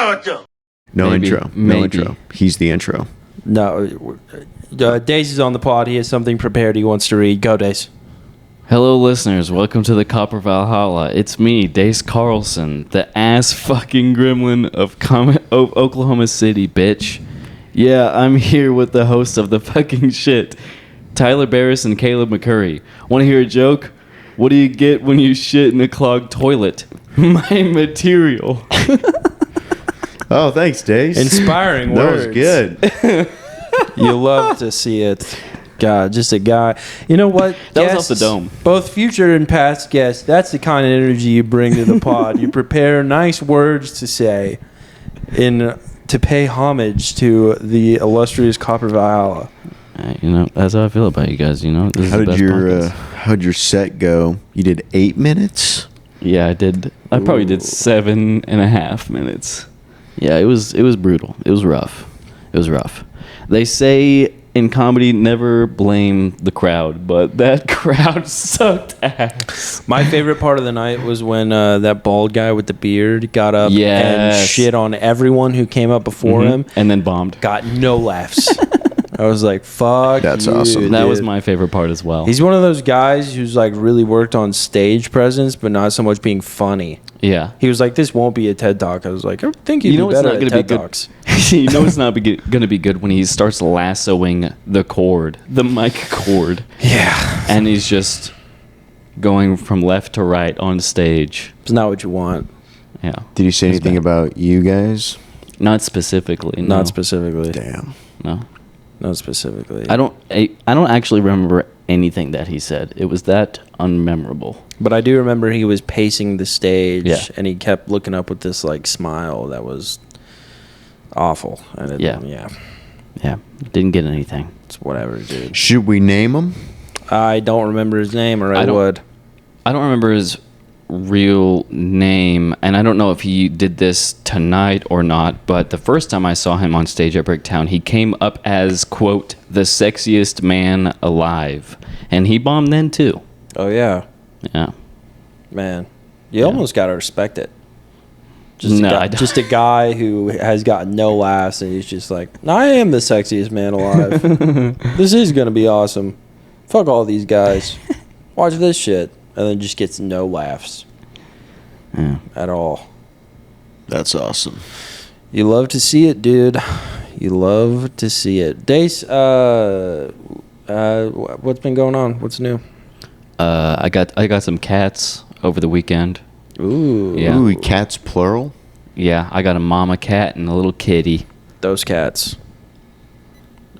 No Maybe. intro. No Maybe. intro. He's the intro. No, Dace is on the pod. He has something prepared he wants to read. Go, Dace. Hello, listeners. Welcome to the Copper Valhalla. It's me, Dace Carlson, the ass fucking gremlin of Oklahoma City, bitch. Yeah, I'm here with the host of the fucking shit, Tyler Barris and Caleb McCurry. Want to hear a joke? What do you get when you shit in a clogged toilet? My material. Oh, thanks, Dace. Inspiring That words. was good. You love to see it. God, just a guy. You know what? That was off the dome. Both future and past guests, that's the kind of energy you bring to the pod. You prepare nice words to say to pay homage to the illustrious Copper Valhalla. That's how I feel about you guys. This is How the did best podcast. how'd your set go? You did 8 minutes? Yeah, I did. I probably did 7.5 minutes. Yeah, it was brutal. It was rough. They say in comedy, never blame the crowd, but that crowd sucked ass. My favorite part of the night was when that bald guy with the beard got up and Yes. shit on everyone who came up before him. And then bombed. Got no laughs. I was like, fuck That's you, awesome. That was dude. my favorite part as well. He's one of those guys who's like really worked on stage presence, but not so much being funny. Yeah. He was like, this won't be a TED Talk. I was like, I think you'd You know be it's better not at going to be TED good. Talks. You know it's not going to be good when he starts lassoing the cord, the mic cord. Yeah. And he's just going from left to right on stage. It's not what you want. Yeah. Did you say It's anything bad. about you guys? Not specifically. No. Not specifically. Damn. No. Not specifically. I don't actually remember anything that he said. It was that unmemorable. But I do remember he was pacing the stage, Yeah. and he kept looking up with this like smile that was awful. And Yeah. yeah, Didn't get anything. it's whatever, dude. Should we name him? I don't remember his name, or I don't- would. I don't remember his real name, and I don't know if he did this tonight or not, but the first time I saw him on stage at Bricktown, he came up as, quote, the sexiest man alive. And he bombed then, too. Oh yeah, Yeah. man, you almost gotta respect it. Just No, a guy, I don't. just a guy who has got no laughs, and he's just like, I am the sexiest man alive. This is gonna be awesome. Fuck all these guys. Watch this shit, and then just gets no laughs Yeah. at all. That's awesome. You love to see it, dude. You love to see it. Dace, what's been going on? What's new? I got some cats over the weekend. Ooh, Yeah. Ooh, cats plural? Yeah, I got a mama cat and a little kitty. those cats.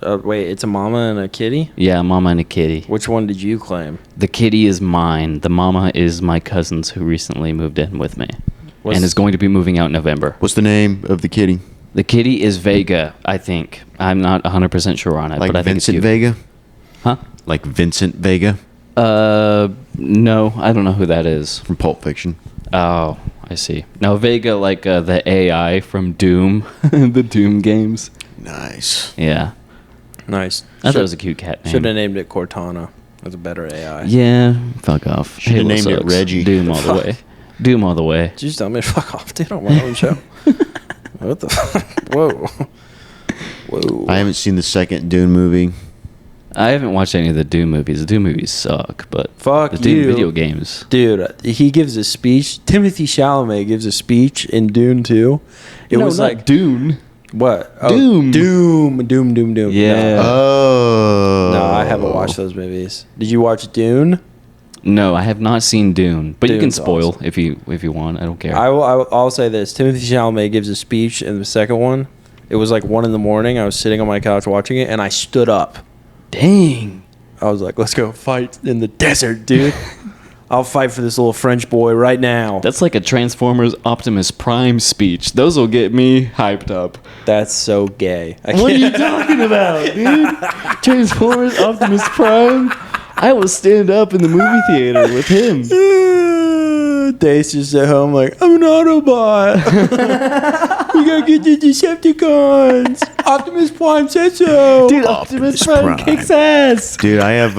Wait, it's a mama and a kitty? Yeah, a mama and a kitty. Which one did you claim? The kitty is mine. The mama is my cousin's who recently moved in with me. What's- And is going to be moving out in November. What's the name of the kitty? The kitty is Vega, I think. I'm not 100% sure on it, Like but I think it's Vincent cute. Vega? Huh? Like Vincent Vega No, I don't know who that is. from Pulp Fiction. Oh, I see. Now Vega, like the AI from Doom, the Doom games. Nice. Yeah, Nice. I thought it was a cute cat name. Should have named it Cortana. That's a better AI. Yeah, fuck off. Should've Halo named it sucks. Reggie. Doom all the way. Doom all the way. Did you just tell me to fuck off, dude, on my own show? What the fuck? Whoa. Whoa. I haven't seen the second Dune movie. I haven't watched any of the Doom movies. The Doom movies suck, but Fuck the Doom you. video games. Dude, he gives a speech. Timothy Chalamet gives a speech in Dune 2. It was like, Dune. what? Oh, Doom. Doom. Yeah. Oh. No, I haven't watched those movies. Did you watch Dune? No, I have not seen Dune, but you can Dune's spoil awesome. if you want. I don't care. I'll say this. Timothy Chalamet gives a speech in the second one. It was like 1 a.m. I was sitting on my couch watching it, and I stood up. Dang. I was like, let's go fight in the desert, dude. I'll fight for this little French boy right now. That's like a Transformers Optimus Prime speech. Those will get me hyped up. That's so gay. What are you talking about, dude? Transformers Optimus Prime? I will stand up in the movie theater with him. Dace just at home like, I'm an Autobot. We gotta get the Decepticons. Optimus Prime said so. Dude, Optimus Optimus Prime Prime. kicks ass. Dude, I have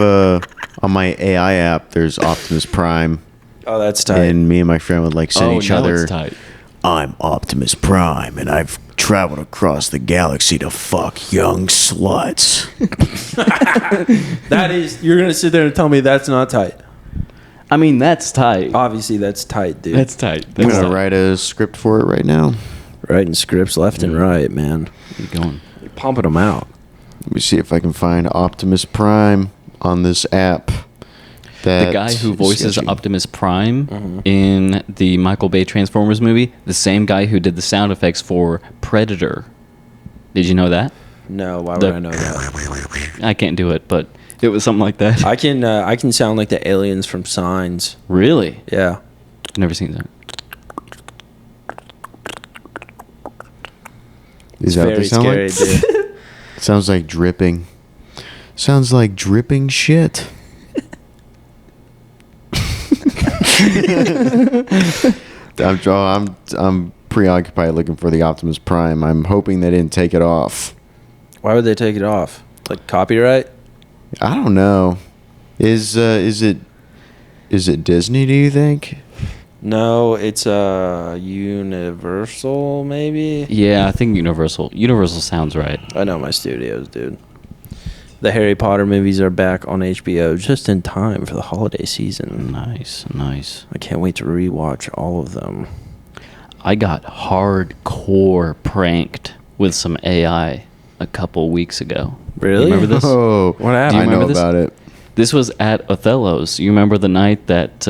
on my AI app, there's Optimus Prime. Oh, that's tight. And me and my friend would like send each now other it's tight. I'm Optimus Prime, and I've traveled across the galaxy to fuck young sluts. That is, you're gonna sit there and tell me that's not tight. I mean, that's tight. Obviously, that's tight, dude. That's tight. I'm That's gonna tight. write a script for it right now. Writing scripts left and right, man. Keep going. You're pumping them out. Let me see if I can find Optimus Prime on this app. The guy who voices sketchy. Optimus Prime in the Michael Bay Transformers movie, the same guy who did the sound effects for Predator. Did you know that? No, why would I know that? I can't do it, but it was something like that. I can sound like the aliens from Signs. Really? Yeah. Never seen that. Is that what they Very sound scary, like? dude. Sounds like dripping. Sounds like dripping shit. I'm preoccupied looking for the Optimus Prime. I'm hoping they didn't take it off. Why would they take it off? Like copyright? I don't know. Is it Disney, do you think? No, it's Universal, maybe. Yeah, I think Universal. Universal sounds right. I know my studios, dude. The Harry Potter movies are back on HBO just in time for the holiday season. Nice, nice. I can't wait to rewatch all of them. I got hardcore pranked with some AI a couple weeks ago. Really? You remember this? Oh, What happened? Do you I know remember this? about it. This was at Othello's. You remember the night that...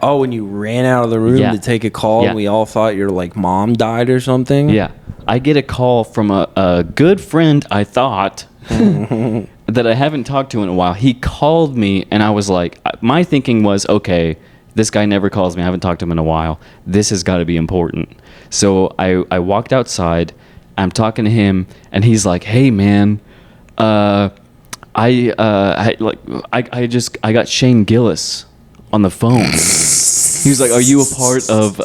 Oh, when you ran out of the room Yeah. to take a call, Yeah. and we all thought your like mom died or something. Yeah. I get a call from a good friend, I thought, that I haven't talked to in a while. He called me, and I was like, my thinking was, okay, this guy never calls me. I haven't talked to him in a while. This has got to be important. So I walked outside. I'm talking to him, and he's like, hey, man, I got Shane Gillis on the phone. He was like, are you a part of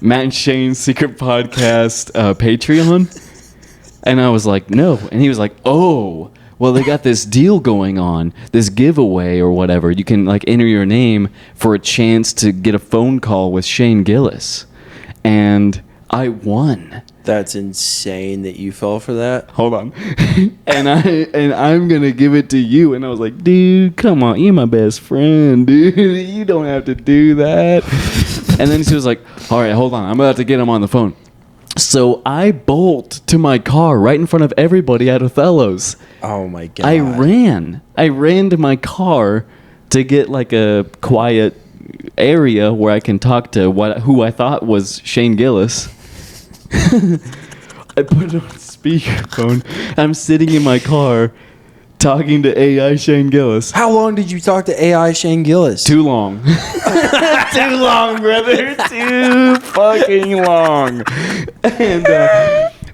Matt and Shane's secret podcast Patreon? And I was like, no. And he was like, oh, well, they got this deal going on, this giveaway or whatever. You can like enter your name for a chance to get a phone call with Shane Gillis. And I won. That's insane that you fell for that. Hold on. and I'm gonna give it to you. And I was like, dude, come on, you're my best friend, dude. You don't have to do that. And then she was like, all right, hold on, I'm about to get him on the phone. So I bolt to my car right in front of everybody at Othello's. Oh my god! I ran to my car to get like a quiet area where I can talk to who I thought was Shane Gillis. I put it on speakerphone. I'm sitting in my car talking to AI Shane Gillis. How long did you talk to AI Shane Gillis? Too long. Too long, brother. Too fucking long. And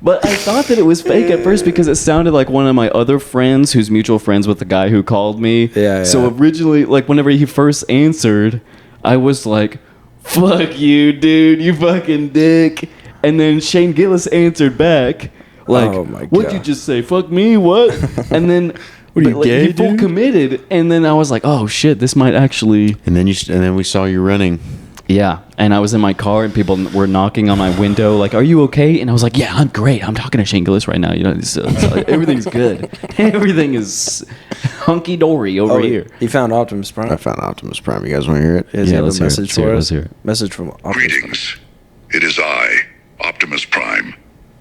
but I thought that it was fake at first because it sounded like one of my other friends who's mutual friends with the guy who called me. Yeah. So originally, like whenever he first answered, I was like, fuck you, dude, you fucking dick. And then Shane Gillis answered back, like, Oh my what'd you God. just say? Fuck me, what? And then What are you, but, gay, he full dude? committed, and then I was like, oh shit, this might actually... And then we saw you running. Yeah, and I was in my car, and people were knocking on my window, like, are you okay? And I was like, yeah, I'm great. I'm talking to Shane Gillis right now. You know, everything's good. Everything is hunky-dory over here. He found Optimus Prime. I found Optimus Prime. You guys want to hear it? Does he have a let's hear it. message Let's hear for it. us? Let's hear it. Message from Optimus Greetings. It is I, Optimus Prime.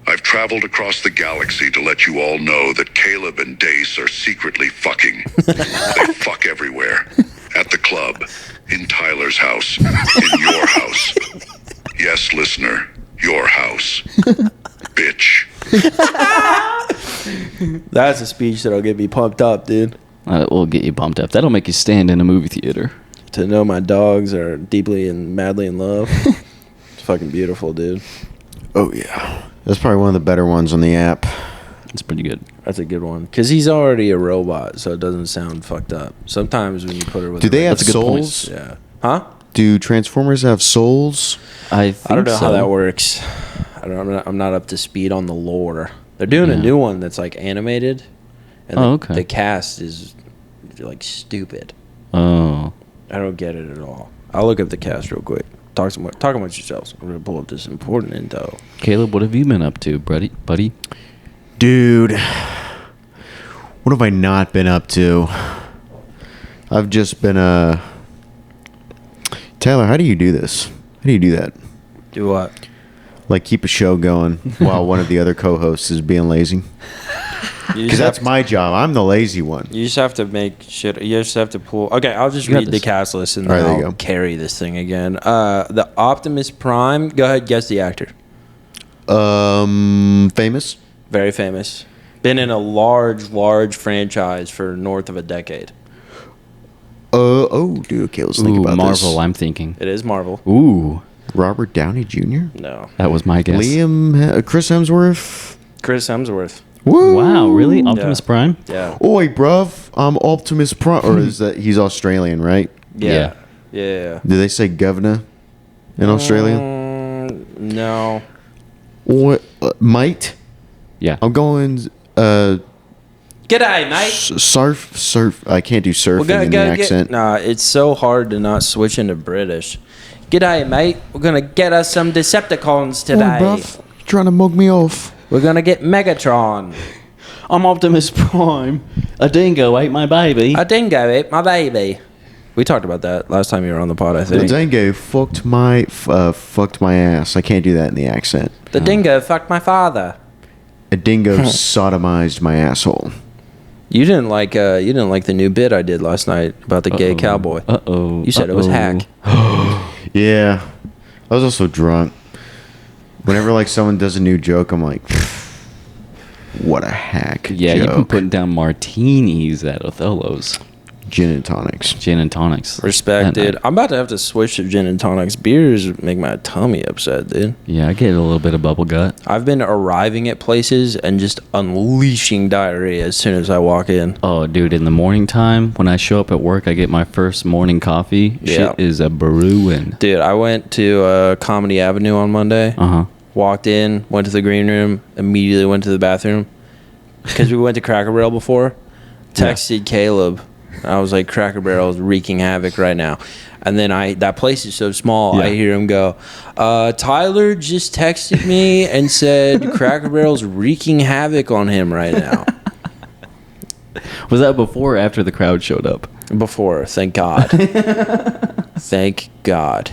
I've traveled across the galaxy to let you all know that Caleb and Dace are secretly fucking. They fuck everywhere. At the club, in Tyler's house, in your house. Yes, listener, your house. Bitch. That's a speech that'll get me pumped up, dude. That will get you bumped up. That'll make you stand in a movie theater. To know my dogs are deeply and madly in love. It's fucking beautiful, dude. Oh yeah, that's probably one of the better ones on the app. It's pretty good. That's a good one. Because he's already a robot, so it doesn't sound fucked up. Sometimes when you put her with Do they have That's a good point. souls? Yeah. Huh? Do Transformers have souls? I think I don't know so. how that works. I'm not up to speed on the lore. They're doing a Yeah. new one that's like animated. And Oh, okay. the cast is like stupid. Oh. I don't get it at all. I'll look up the cast real quick. Talk amongst yourselves. I'm gonna pull up this important info. Caleb, what have you been up to, buddy? Dude, what have I not been up to? I've just been, Tyler, how do you do this? How do you do that? Do what? Like, keep a show going while one of the other co-hosts is being lazy? Because that's my job. I'm the lazy one. You just have to make shit. You just have to pull. Okay, I'll just You got read the this. cast list and All then right, there you I'll go. carry this thing again. The Optimus Prime. Go ahead, guess the actor. Famous? Very famous. Been in a large franchise for north of a decade. Dude, okay, let's think Ooh, about Marvel, this. I'm thinking. It is Marvel. Ooh, Robert Downey Jr.? No. that was my guess. Chris Hemsworth? Chris Hemsworth. Woo! Wow, really? Optimus Yeah. Prime? Yeah. Oi, bruv, I'm Optimus Prime. Or is that, he's Australian, right? Yeah. Yeah. Do they say governor in Australia? No. Or mate? Yeah. I'm going, G'day, mate. surf. I can't do surfing We're gonna in the go accent. get. Nah, it's so hard to not switch into British. G'day, mate. We're gonna get us some Decepticons Oi, today. bruv, you trying to mug me off? We're gonna get Megatron. I'm Optimus Prime. A dingo ate my baby. A dingo ate my baby. We talked about that last time you were on the pod, I The think. dingo fucked my ass. I can't do that in the accent. The dingo fucked my father. A dingo sodomized my asshole. You didn't like the new bit I did last night about the gay cowboy. Uh-oh. You said it was hack. Yeah, I was also drunk. Whenever like someone does a new joke, I'm like, what a hack. Yeah, you've been joke. putting down martinis at Othello's. Gin and tonics. Gin and tonics. Respect, That dude. night. I'm about to have to switch to gin and tonics. Beers make my tummy upset, dude. Yeah, I get a little bit of bubble gut. I've been arriving at places and just unleashing diarrhea as soon as I walk in. Oh, dude, in the morning time, when I show up at work, I get my first morning coffee. Yeah. Shit is a brewing. Dude, I went to Comedy Avenue on Monday. Uh-huh. Walked in, went to the green room, immediately went to the bathroom. Because we went to Cracker Barrel before. Texted Caleb. I was like, Cracker Barrel is wreaking havoc right now. And then that place is so small, Yeah. I hear him go, Tyler just texted me and said Cracker Barrel's wreaking havoc on him right now. Was that before or after the crowd showed up? Before, thank God. Thank God.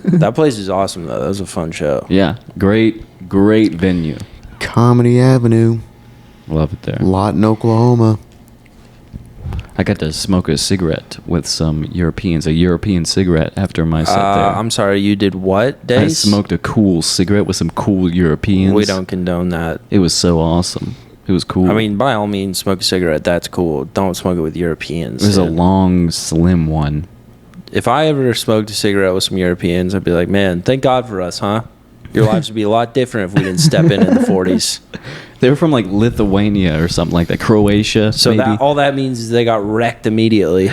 That place is awesome, though. That was a fun show. Yeah. Great venue. Comedy Avenue, Love it there. Lawton, Oklahoma. I got to smoke a cigarette with some Europeans, a European cigarette after my set there. I'm sorry, you did what, I Dace? smoked a cool cigarette with some cool Europeans. We don't condone that. It was so awesome. It was cool. I mean, by all means, smoke a cigarette. That's cool. Don't smoke it with Europeans. it was a dude. long, slim one. If I ever smoked a cigarette with some Europeans, I'd be like, man, thank God for us, huh? Your lives would be a lot different if we didn't step in the 40s. They were from like Lithuania or something like that, Croatia. So maybe. that all that means is they got wrecked immediately.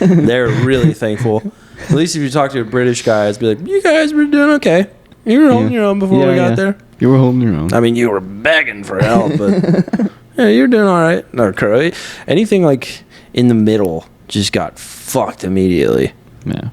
They're really thankful. At least if you talk to a British guy, it's be like, you guys were doing okay. You were holding your own before we got there. You were holding your own. I mean, you were begging for help, but yeah, you're doing all right. No, Croatia. Anything like in the middle just got fucked immediately. Yeah.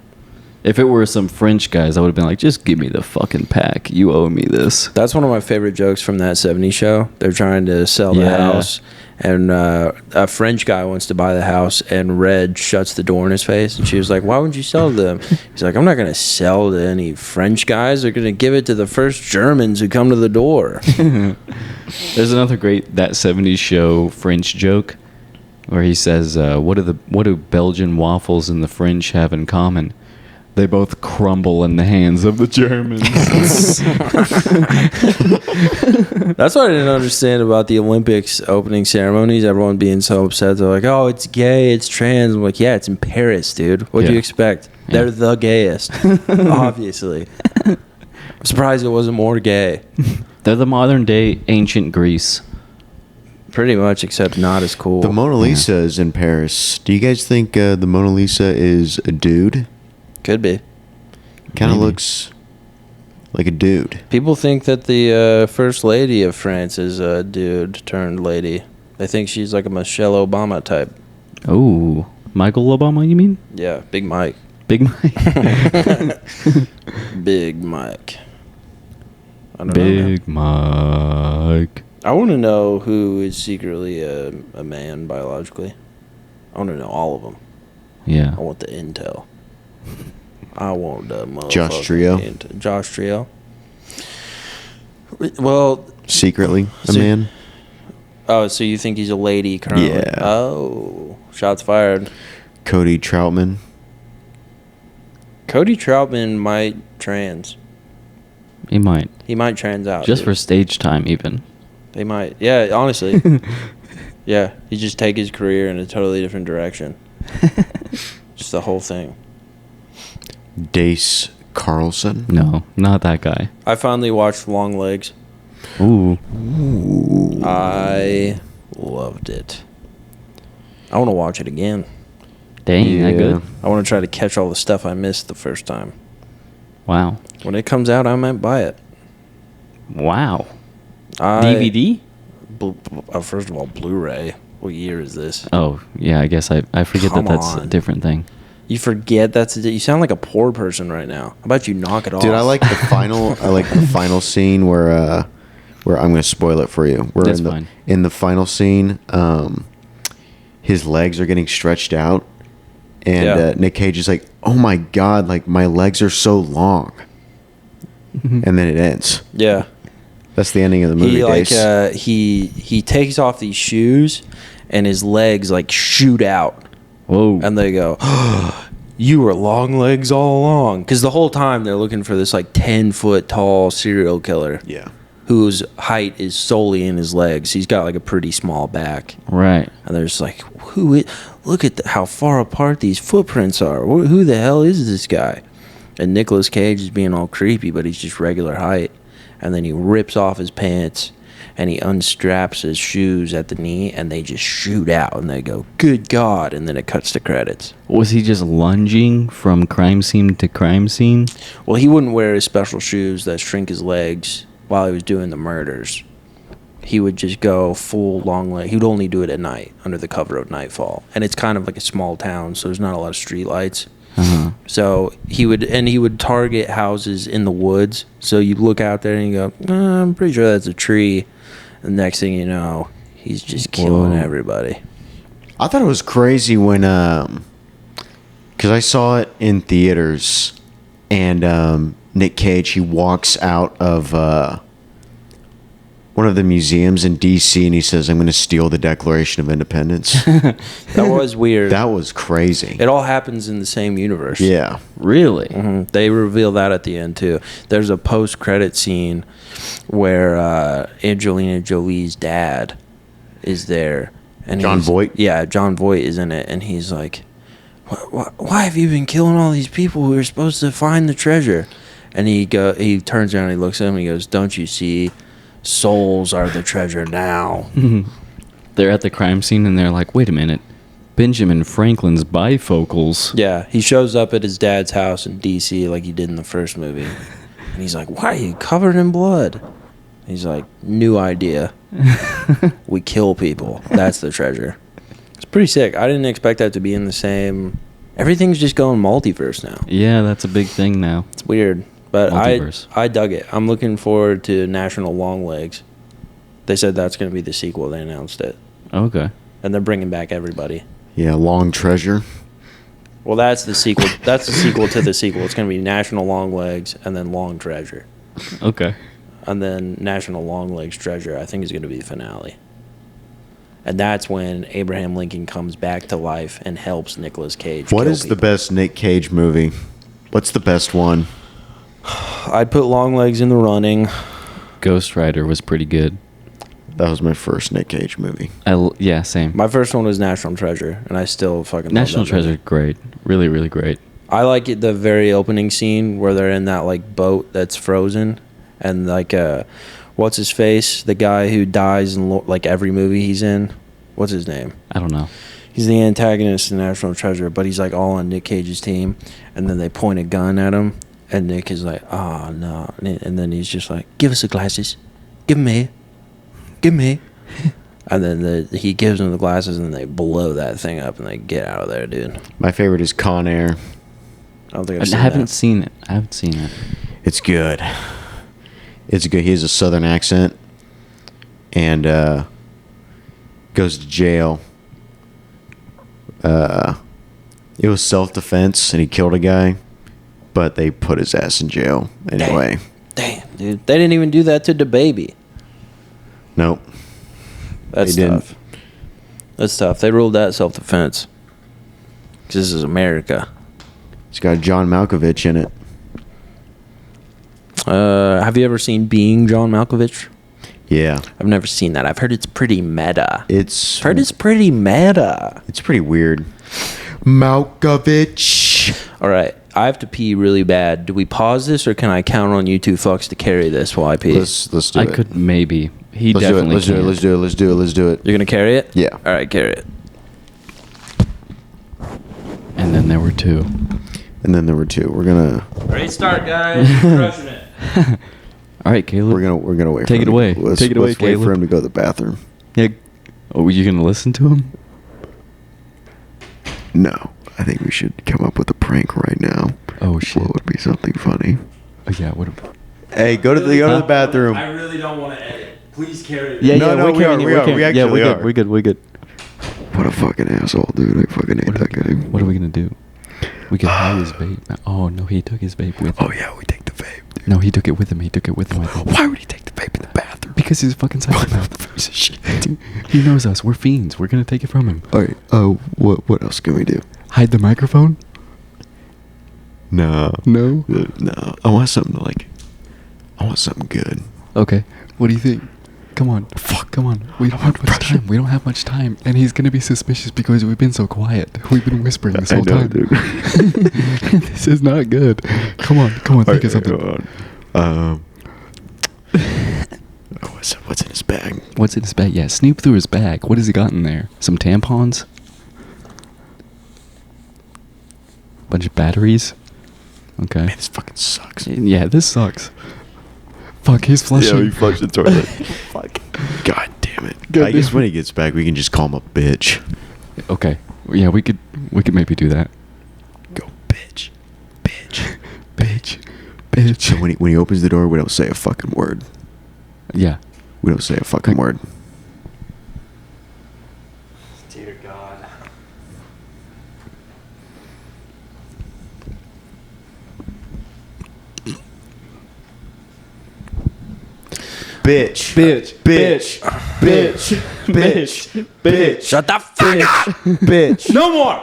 If it were some French guys, I would have been like, just give me the fucking pack. You owe me this. That's one of my favorite jokes from that 70s show. They're trying to sell the Yeah. house, and a French guy wants to buy the house, and Red shuts the door in his face. And she was like, why wouldn't you sell to them? He's like, I'm not going to sell to any French guys. They're going to give it to the first Germans who come to the door. There's another great That 70s Show French joke where he says, what do Belgian waffles and the French have in common? They both crumble in the hands of the Germans. That's what I didn't understand about the Olympics opening ceremonies. Everyone being so upset. They're like, oh, it's gay, it's trans. I'm like, yeah, it's in Paris, dude. What'd you Yeah. expect? Yeah. They're the gayest, obviously. I'm surprised it wasn't more gay. They're the modern day ancient Greece. Pretty much, except not as cool. The Mona Lisa is in Paris. Do you guys think the Mona Lisa is a dude? Could be. Kind of Maybe. looks like a dude. People think that the first lady of France is a dude turned lady. They think she's like a Michelle Obama type. Oh, Michael Obama, you mean? Yeah, Big Mike. Big Mike. Big Mike. I don't know. Big Mike. I want to know who is secretly a man biologically. I want to know all of them. Yeah. I want the intel. I want the motherfucking Josh Trio. Josh Trio. Well, Secretly a So- man. oh, so you think he's a lady currently? Yeah. Oh, shots fired. Cody Troutman. Cody Troutman might trans. He might. He might trans out. Just dude. for stage time, even. They might. Yeah, honestly. Yeah, he just take his career in a totally different direction. Just the whole thing. Dace Carlson. No, not that guy. I finally watched Longlegs. Ooh. I loved it. I want to watch it again. Dang, that good? I want to try to catch all the stuff I missed the first time. Wow. When it comes out, I might buy it. Wow. I- DVD? First of all, Blu-ray. What year is this? Oh, yeah, I guess I forget Come that's a on. different thing. You forget you sound like a poor person right now. How about you knock it off? Dude, I like the final. I like the final scene where I'm gonna spoil it for you. Where That's in the fine. in the final scene, his legs are getting stretched out, and Yeah. Nick Cage is like, "Oh my god, like my legs are so long," and then it ends. Yeah. That's the ending of the movie. He like Dace. he takes off these shoes, and his legs like shoot out, Whoa. and they go, "You were long legs all along." Because the whole time they're looking for this like 10-foot tall serial killer Yeah. whose height is solely in his legs. He's got like a pretty small back, Right. and they're just like, look at how far apart these footprints are. Who the hell is this guy? And Nicolas Cage is being all creepy, but he's just regular height. And then he rips off his pants and he unstraps his shoes at the knee, and they just shoot out, and they go, "Good God!" And then it cuts to credits. Was he just lunging from crime scene to crime scene? Well, he wouldn't wear his special shoes that shrink his legs while he was doing the murders. He would just go full long leg. He would only do it at night under the cover of nightfall. And it's kind of like a small town, so there's not a lot of street lights. Uh-huh. So he would target houses in the woods. So you look out there and you go, I'm pretty sure that's a tree. And next thing you know, he's just killing Whoa. everybody. I thought it was crazy when, because I saw it in theaters, and Nick Cage, he walks out of one of the museums in D.C. and he says, "I'm going to steal the Declaration of Independence." That was weird. That was crazy. It all happens in the same universe. Yeah. Really? Mhm. They reveal that at the end too. There's a post-credit scene where Angelina Jolie's dad is there, and John he's- Voight? Yeah, John Voight is in it, and he's like, "Why have you been killing all these people who are supposed to find the treasure?" And he turns around, and he looks at him, and he goes, "Don't you see? Souls are the treasure now." They're at the crime scene and they're like, wait a minute. Benjamin Franklin's bifocals. Yeah, he shows up at his dad's house in D.C. like he did in the first movie. And he's like, "Why are you covered in blood?" He's like, "New idea. We kill people. That's the treasure." It's pretty sick. I didn't expect that to be in the same... Everything's just going multiverse now. Yeah, that's a big thing now. It's weird. But Multiverse. I dug it. I'm looking forward to National Longlegs. They said that's going to be the sequel. They announced it. Okay. And they're bringing back everybody. Yeah, Long Treasure. Well, that's the sequel. That's the sequel to the sequel. It's going to be National Longlegs and then Long Treasure. Okay. And then National Longlegs Treasure, I think, is going to be the finale. And that's when Abraham Lincoln comes back to life and helps Nicolas Cage. What kill is the people. best Nick Cage movie? What's the best one? I'd put Longlegs in the running. Ghost Rider was pretty good. That was my first Nick Cage movie. Yeah, same. My first one was National Treasure, and I still fucking love National that movie. Treasure, great. Really, really great. I like it, the very opening scene where they're in that like boat that's frozen, and like what's his face, the guy who dies in like every movie he's in. What's his name? I don't know. He's the antagonist in National Treasure, but he's like all on Nick Cage's team, and then they point a gun at him, and Nick is like, "Oh no," and then he's just like, "Give us the glasses, give me, give me," and then he gives them the glasses, and they blow that thing up, and they get out of there, dude. My favorite is Con Air. I don't think I I've seen haven't that. seen it. I haven't seen it. It's good. It's good. He has a southern accent and goes to jail. It was self-defense and he killed a guy, but they put his ass in jail anyway. Damn, dude. They didn't even do that to the baby. Nope. That's They tough. That's tough. They ruled that self-defense. Because this is America. It's got John Malkovich in it. Have you ever seen Being John Malkovich? Yeah. I've never seen that. I've heard it's pretty meta. It's I've heard it's pretty meta. It's pretty weird. Malkovich. All right. I have to pee really bad. Do we pause this or can I count on you two fucks to carry this while I pee? Let's do I it. could maybe. He Let's do it. definitely Let's do it. can. Let's do it. Let's do it. Let's do it. You're going to carry it? Yeah. All right, carry it. And then there were two. And then there were two. We're gonna Great start, guys. Crushing it. All right, Caleb. we're gonna wait. Take for it him away. To, let's, Take it away, let's wait Caleb. for him to go to the bathroom. Yeah. Oh, were you gonna listen to him? No, I think we should come up with a prank right now. Oh shit. What would be something funny? Oh yeah. What? Hey, go to the bathroom. I really don't want to edit. Please carry it. Yeah, No, yeah. no, we're we carrying are, it, we we're are, carrying we it. Yeah, actually we're are. good. We're good. We're good. What a fucking asshole, dude! I fucking hate that guy. What are we gonna do? We could hide his vape. Oh no, he took his vape with him. Oh yeah, we take the vape. Dude. No, he took it with him. He took it with him. I think. Why would he take the vape in the bathroom? Because he's a fucking psychopath. Piece of shit. He knows us. We're fiends. We're gonna take it from him. All right. What else can we do? Hide the microphone? No. No. No. I want something I want something good. Okay. What do you think? Come on. Fuck. Come on. We don't have much time. We don't have much time. And he's gonna be suspicious because we've been so quiet. We've been whispering this whole time. dude. This is not good. Come on. Come on. Think of something. Hold on. What's in his bag? What's in his bag? Yeah, snoop through his bag. What has he got in there? Some tampons? Bunch of batteries? Okay. Man, this fucking sucks. Yeah, this sucks. Fuck, he's flushing. Yeah, he flushed the toilet. Fuck. God damn it. God I guess damn when he gets back, we can just call him a bitch. Okay. Yeah, we could maybe do that. Go, bitch. Bitch. Bitch. Bitch. So when he opens the door, we don't say a fucking word. Yeah. We don't say a fucking word. Dear God. Bitch. Bitch. Bitch. Bitch. Bitch. Bitch. Shut the fuck up. Bitch. No more.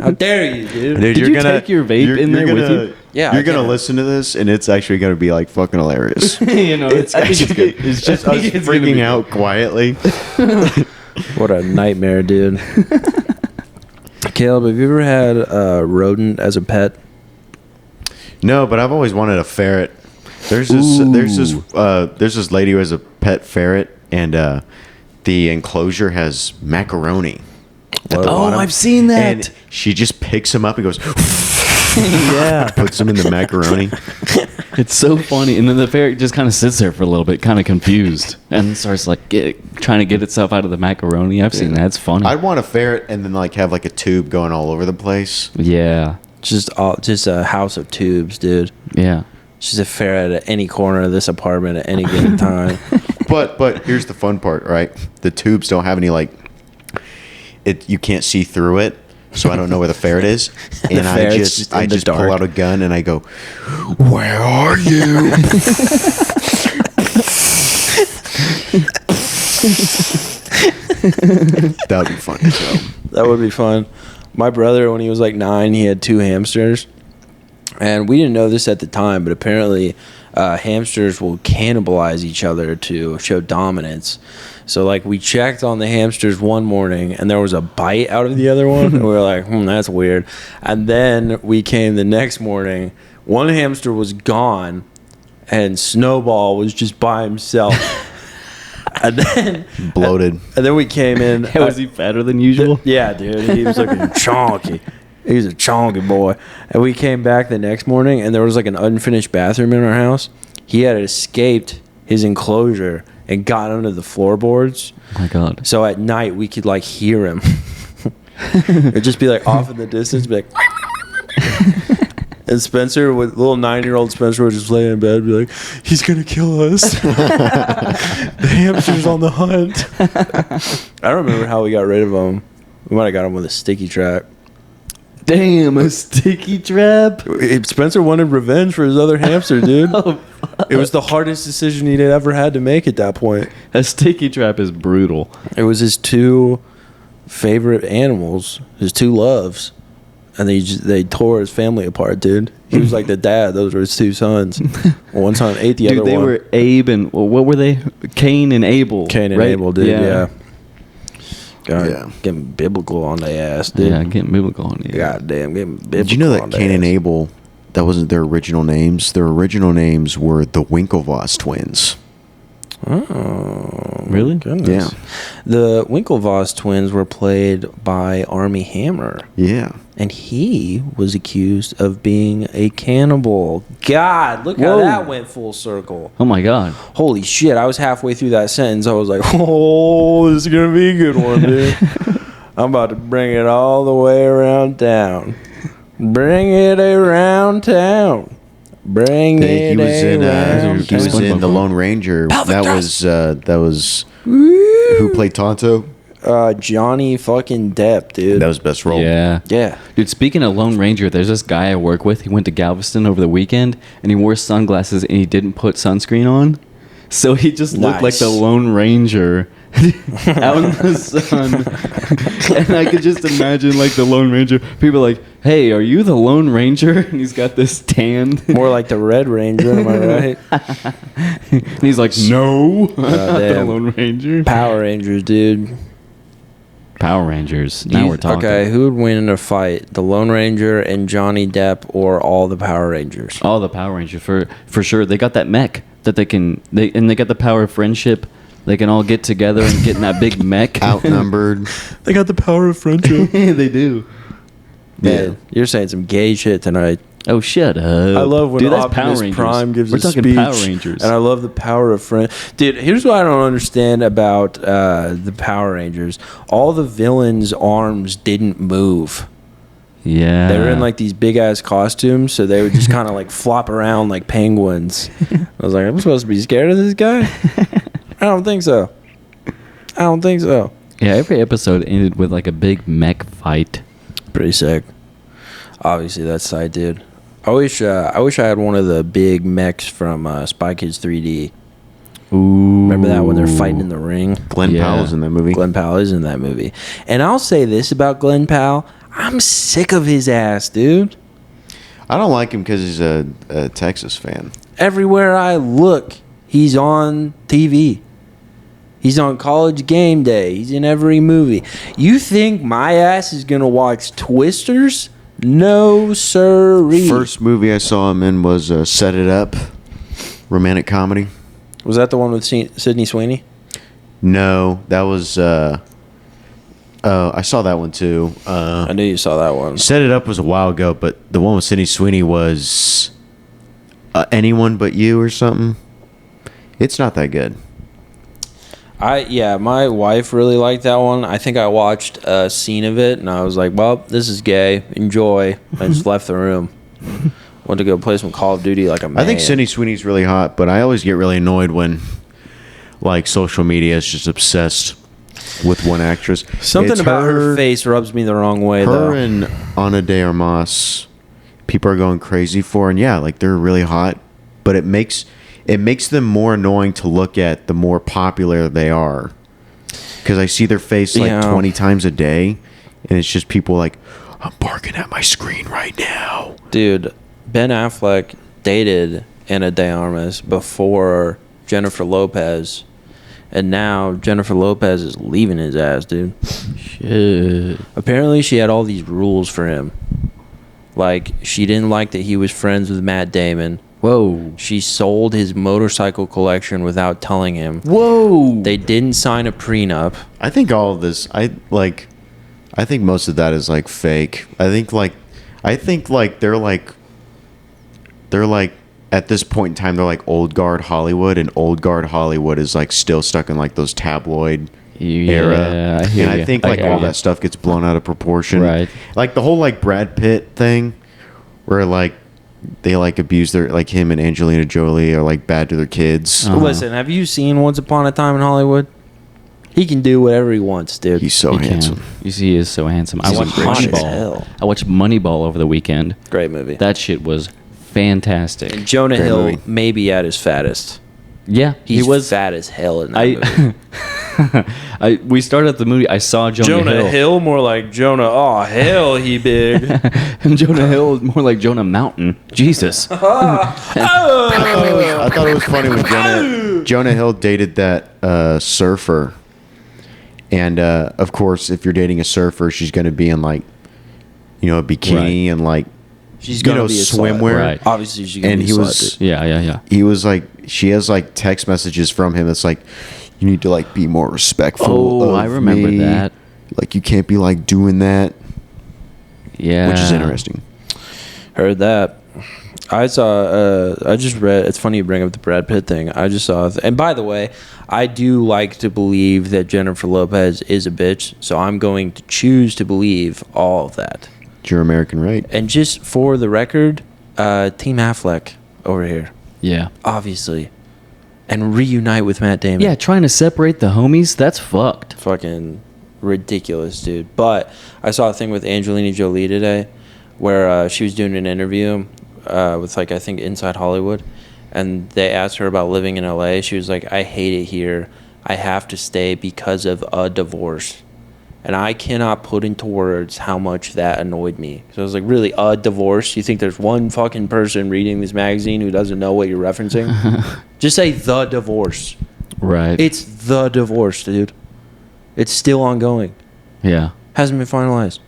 How dare you, dude? Dude, Did you take your vape in there with you? Yeah, you're I gonna can. listen to this, and it's actually gonna be like fucking hilarious. You know, It's actually it's just us freaking out quietly. What a nightmare, dude. Caleb, have you ever had a rodent as a pet? No, but I've always wanted a ferret. There's this lady who has a pet ferret, and the enclosure has macaroni. at the Whoa. bottom. I've seen that. And she just picks him up and goes, Yeah. puts him in the macaroni. It's so funny. And then the ferret just kind of sits there for a little bit, kind of confused, and starts like trying to get itself out of the macaroni. I've seen that. It's funny. I'd want a ferret and then like have like a tube going all over the place. Yeah. Just a house of tubes, dude. Yeah. She's a ferret at any corner of this apartment at any given time. But here's the fun part, right? The tubes don't have any like you can't see through it, so I don't know where the ferret is. And I ferret's just in the pull dark. out a gun and I go, "Where are you?" That would be fun to show. That would be fun. My brother, when he was like 9, he had 2 hamsters. And we didn't know this at the time, but apparently hamsters will cannibalize each other to show dominance. So, like, we checked on the hamsters one morning, and there was a bite out of the other one. And we were like, that's weird. And then we came the next morning. One hamster was gone, and Snowball was just by himself. And then Bloated. And then we came in. Was he fatter than usual? Yeah, dude. He was looking chonky. He was a chonky boy. And we came back the next morning, and there was like an unfinished bathroom in our house. He had escaped his enclosure and got under the floorboards. Oh my God. So at night, we could like hear him. It'd just be like off in the distance, be like. And Spencer, with little 9-year-old Spencer, would just lay in bed and be like, he's going to kill us. The hamster's on the hunt. I don't remember how we got rid of him. We might have got him with a sticky trap. Damn, a sticky trap. Spencer wanted revenge for his other hamster, dude. It was the hardest decision he'd ever had to make at that point. A sticky trap is brutal. It was his 2 favorite animals, his 2 loves. And they tore his family apart, dude. He was like the dad. Those were his 2 sons. One son ate the other one. Dude, they were Abe and, well, what were they? Cain and Abel. Cain and right? Abel, dude, yeah. God, Yeah. getting biblical on their ass, dude. Yeah, getting biblical on you. Goddamn, getting biblical. Did you know on that their Cain and ass. Abel, that wasn't their original names? Their original names were the Winklevoss twins. Oh, Really? Goodness. Yeah. The Winklevoss twins were played by Armie Hammer, Yeah. and he was accused of being a cannibal. God, look how Whoa. that went full circle. Oh my God. Holy shit, I was halfway through that sentence. I was like, oh, this is going to be a good one, dude. I'm about to bring it all the way around town. Bring it around town. Bring it around He was in the Lone Ranger. That was who played Tonto? Johnny fucking Depp, dude. That was best role. Yeah. Yeah. Dude, speaking of Lone Ranger, there's this guy I work with. He went to Galveston over the weekend, and he wore sunglasses, and he didn't put sunscreen on. So he just looked like Nice. the Lone Ranger out in the sun. And I could just imagine, like, the Lone Ranger. People are like, hey, are you the Lone Ranger? And he's got this tan. More like the Red Ranger, am I right? And he's like, no, I'm not the damn. Lone Ranger. Power Rangers, dude. Power Rangers. Now we're talking. Okay, who would win in a fight? The Lone Ranger and Johnny Depp or all the Power Rangers? All the Power Rangers, for sure. They got that mech that they got the power of friendship. They can all get together and get in that big mech. Outnumbered. They got the power of friendship. They do. Man, you're saying some gay shit tonight. Oh, shut up. I love when Dude, that's Optimus Prime gives We're a talking speech. Power Rangers. And I love the power of friend. Dude, here's what I don't understand about the Power Rangers. All the villains' arms didn't move. Yeah. They were in like these big ass costumes, so they would just kind of like flop around like penguins. I was like, I'm supposed to be scared of this guy? I don't think so. I don't think so. Yeah, every episode ended with like a big mech fight. Pretty sick. Obviously, that's sight, dude. I wish I had one of the big mechs from Spy Kids 3D. Ooh. Remember that when they're fighting in the ring? Glenn Yeah. Powell's in that movie. Glenn Powell is in that movie. And I'll say this about Glenn Powell. I'm sick of his ass, dude. I don't like him because he's a Texas fan. Everywhere I look, he's on TV. He's on College Game Day. He's in every movie. You think my ass is going to watch Twisters? No, sirree. First movie I saw him in was Set It Up, romantic comedy. Was that the one with Sydney Sweeney? No, that was. I saw that one too. I knew you saw that one. Set It Up was a while ago, but the one with Sydney Sweeney was Anyone But You or something. It's not that good. My wife really liked that one. I think I watched a scene of it and I was like, well, this is gay. Enjoy. I just left the room. Went to go play some Call of Duty like a man. I think Sydney Sweeney's really hot, but I always get really annoyed when like social media is just obsessed with one actress. Something It's about her face rubs me the wrong way, Her though. and Ana de Armas, people are going crazy for, and yeah, like they're really hot, but it makes them more annoying to look at the more popular they are. Because I see their face like 20 times a day, and it's just people like, I'm barking at my screen right now. Dude, Ben Affleck dated Ana de Armas before Jennifer Lopez, and now Jennifer Lopez is leaving his ass, dude. Shit. Apparently, she had all these rules for him. Like, she didn't like that he was friends with Matt Damon. Whoa. She sold his motorcycle collection without telling him. Whoa. They didn't sign a prenup. I think all of this, I think most of that is like fake. I think they're like at this point in time they're like old guard Hollywood, and old guard Hollywood is like still stuck in like those tabloid era. I hear And I ya. think I like hear all ya. that stuff gets blown out of proportion. Right. Like the whole like Brad Pitt thing, where like they like abuse their, like him and Angelina Jolie are like bad to their kids. Listen, have you seen Once Upon a Time in Hollywood? He can do whatever he wants, dude. He's so He handsome. can. You see, he is so handsome. I He's watched in great shape. Moneyball. I watched Moneyball over the weekend. Great movie. That shit was fantastic. And Jonah Great Hill movie. may be at his fattest. Yeah, He he was. fat as hell in that movie. We started the movie. I saw Jonah, Hill, more like Jonah. Oh, hell, he big. and Jonah Hill is more like Jonah Mountain. Jesus. I thought it was funny when Jonah Hill dated that surfer. And of course, if you're dating a surfer, she's going to be in like, you know, a bikini and like, She's you gonna know, be a swimwear. Right. Obviously, she's gonna And be he a was- slut, dude. Yeah. He was like, she has like text messages from him. It's like, you need to like be more respectful. Oh, of I remember me. that. Like you can't be like doing that, Yeah. which is interesting. Heard that. I saw. I just read. It's funny you bring up the Brad Pitt thing. I just saw. And by the way, I do like to believe that Jennifer Lopez is a bitch. So I'm going to choose to believe all of that. It's your American right. And just for the record, Team Affleck over here, Yeah. obviously, and reunite with Matt Damon. Yeah, trying to separate the homies, that's fucked. Fucking ridiculous, dude. But I saw a thing with Angelina Jolie today where she was doing an interview with, like, I think Inside Hollywood, and they asked her about living in LA. She was like, I hate it here. I have to stay because of a divorce. And I cannot put into words how much that annoyed me. So I was like, really, a divorce? You think there's one fucking person reading this magazine who doesn't know what you're referencing? Just say the divorce. Right. It's the divorce, dude. It's still ongoing. Yeah. Hasn't been finalized.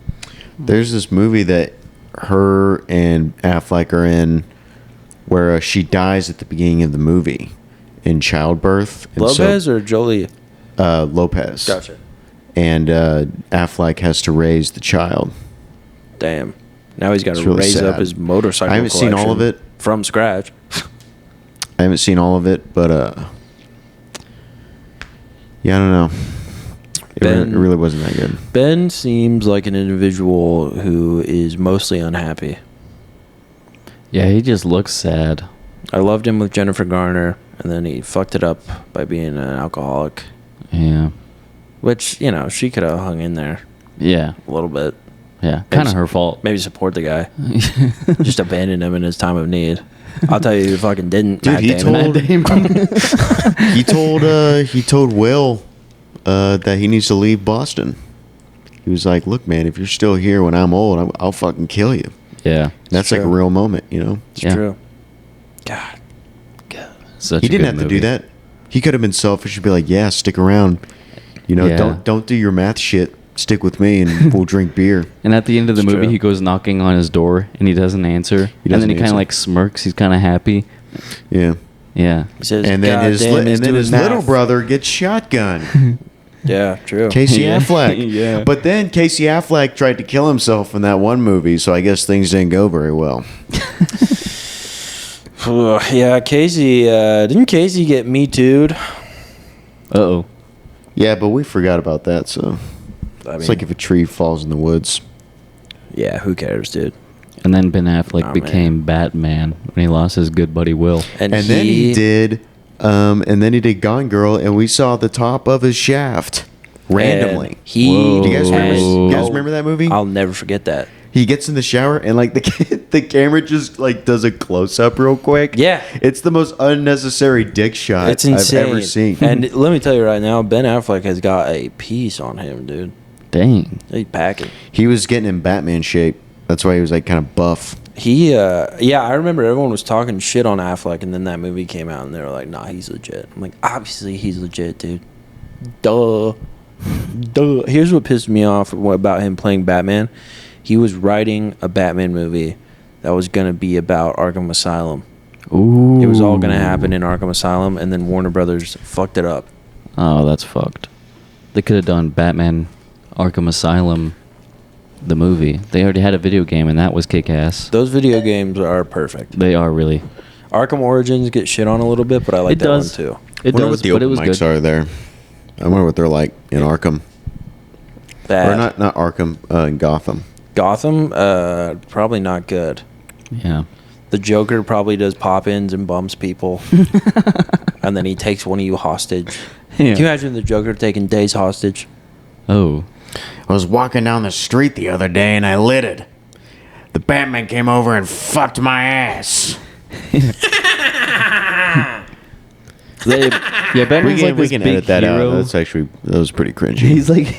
There's this movie that her and Affleck are in where she dies at the beginning of the movie in childbirth. And Lopez or Jolie? Lopez. Gotcha. And Affleck has to raise the child. Damn. Now he's got It's to really raise up sad. his motorcycle I haven't seen all of collection it. from scratch. I haven't seen all of it, but yeah, I don't know. It really wasn't that good. Ben seems like an individual who is mostly unhappy. Yeah, he just looks sad. I loved him with Jennifer Garner, and then he fucked it up by being an alcoholic. Yeah. Which, you know, she could have hung in there Yeah. a little bit. Yeah. Kind of her fault. Maybe support the guy. Just abandon him in his time of need. I'll tell you who fucking didn't. Dude, Matt he Damon. he told Will that he needs to leave Boston. He was like, "Look, man, if you're still here when I'm old, I'll fucking kill you." Yeah. That's like a true. real moment, you know. It's Yeah. true. God. Such He a didn't good have to movie. do that. He could have been selfish and be like, "Yeah, stick around. You know, Yeah. don't do your math shit. Stick with me, and we'll drink beer." And at the end of the It's movie, true. he goes knocking on his door and he doesn't answer. He and then doesn't he kind answer. of like smirks. He's kind of happy. Yeah. Yeah. He says, And then "God his damn, he's doing little math." brother gets shotgun. Yeah, true. Casey Yeah. Affleck. Yeah. But then Casey Affleck tried to kill himself in that one movie, so I guess things didn't go very well. Yeah, Casey. Didn't Casey get Me Too'd? Uh-oh. Yeah, but we forgot about that, so I mean, it's like if a tree falls in the woods. yeah, who cares, dude? And then Ben Affleck Oh, became Batman when he lost his good buddy Will. And then he did Gone Girl, and we saw the top of his shaft randomly. And he. Whoa. Do you guys remember? has- You guys remember that movie? I'll never forget that. He gets in the shower and like the camera just like does a close up real quick. Yeah. It's the most unnecessary dick shot It's insane. I've ever seen. And let me tell you right now, Ben Affleck has got a piece on him, dude. Dang. He's packing. He was getting in Batman shape. That's why he was like kind of buff. Yeah, I remember everyone was talking shit on Affleck, and then that movie came out, and they were like, "Nah, he's legit." I'm like, obviously he's legit, dude. Duh. Here's what pissed me off about him playing Batman. He was writing a Batman movie that was gonna be about Arkham Asylum. Ooh. It was all gonna happen in Arkham Asylum, and then Warner Brothers fucked it up. Oh, that's fucked. They could have done Batman Arkham Asylum, the movie. They already had a video game, and that was kick-ass. Those video games are perfect. They are really. Arkham Origins get shit on a little bit, but I like It that does. one too. It I wonder does, what the but it open was mics good. are there. I wonder what they're like in Arkham. Bad. Or not Arkham, in Gotham. Gotham, probably not good. Yeah. The Joker probably does pop-ins and bumps people. And then he takes one of you hostage. Yeah. Can you imagine the Joker taking Dace hostage? Oh. I was walking down the street the other day and I lit it. The Batman came over and fucked my ass. Batman's like we this can big edit that hero. out. That was pretty cringy. He's like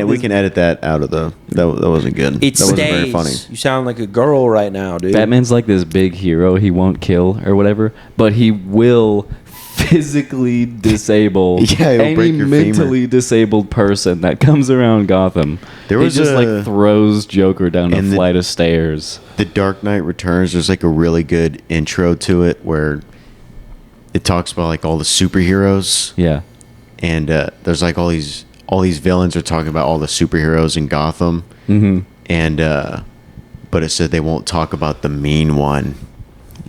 we can edit that out of the. That wasn't good. It that wasn't very stays. funny. You sound like a girl right now, dude. Batman's like this big hero. He won't kill or whatever, but he will physically disable Yeah, he'll any break your mentally disabled person that comes around Gotham. There was he just a- like throws Joker down a And the- flight of stairs. The Dark Knight Returns. There's like a really good intro to it where it talks about like all the superheroes. Yeah. And there's like all these villains are talking about all the superheroes in Gotham. Mm-hmm. And but it said they won't talk about the mean one.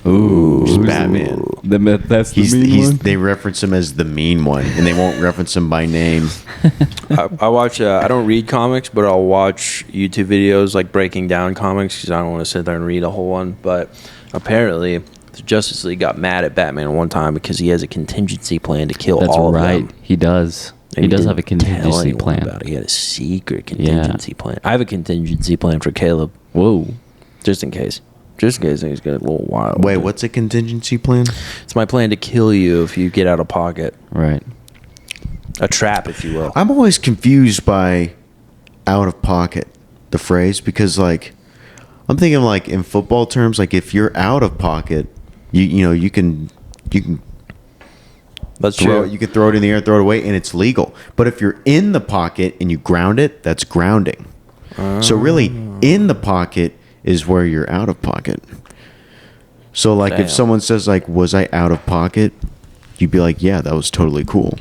Ooh, Just Batman. That's the mean one. They reference him as the mean one, and they won't reference him by name. I watch. I don't read comics, but I'll watch YouTube videos like breaking down comics because I don't want to sit there and read a whole one. But apparently, the Justice League got mad at Batman one time because he has a contingency plan to kill That's all right. of them. He does. And He does didn't have a tell contingency anyone plan. about it. He had a secret contingency plan. I have a contingency plan for Caleb, Whoa. just in case. Just in case things get a little wild. Wait, what's a contingency plan? It's my plan to kill you if you get out of pocket. Right. A trap, if you will. I'm always confused by out of pocket, the phrase, because like I'm thinking like in football terms, like if you're out of pocket, you can That's throw true. it, you can throw it in the air, throw it away, and it's legal. But if you're in the pocket and you ground it, that's grounding. So really, in the pocket is where you're out of pocket. So like Damn. if someone says like, was I out of pocket? You'd be like, yeah, that was totally cool.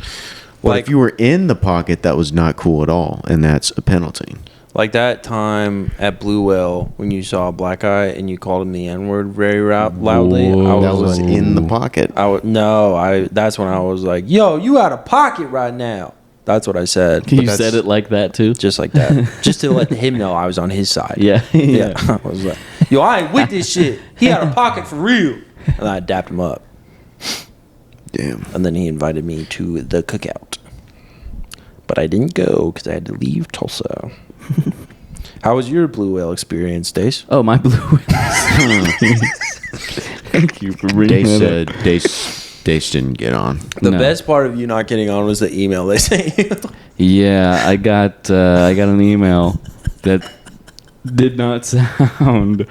But Like- if you were in the pocket, that was not cool at all, and that's a penalty. Like that time at Blue Whale when you saw a black guy and you called him the N-word very loudly. Whoa. That was like- in the pocket. That's when I was like, yo, you out of pocket right now. That's what I said. You that's- said it like that too? Just like that. Just to let him know I was on his side. Yeah. Yeah. I was like, yo, I ain't with this shit. He out of pocket for real. And I dapped him up. Damn. And then he invited me to the cookout. But I didn't go because I had to leave Tulsa. How was your Blue Whale experience, Dace? Oh, my blue. Thank you for bringing Dace that up. said Dace didn't get on. The No. best part of you not getting on was the email they sent you. Yeah, I got an email that did not sound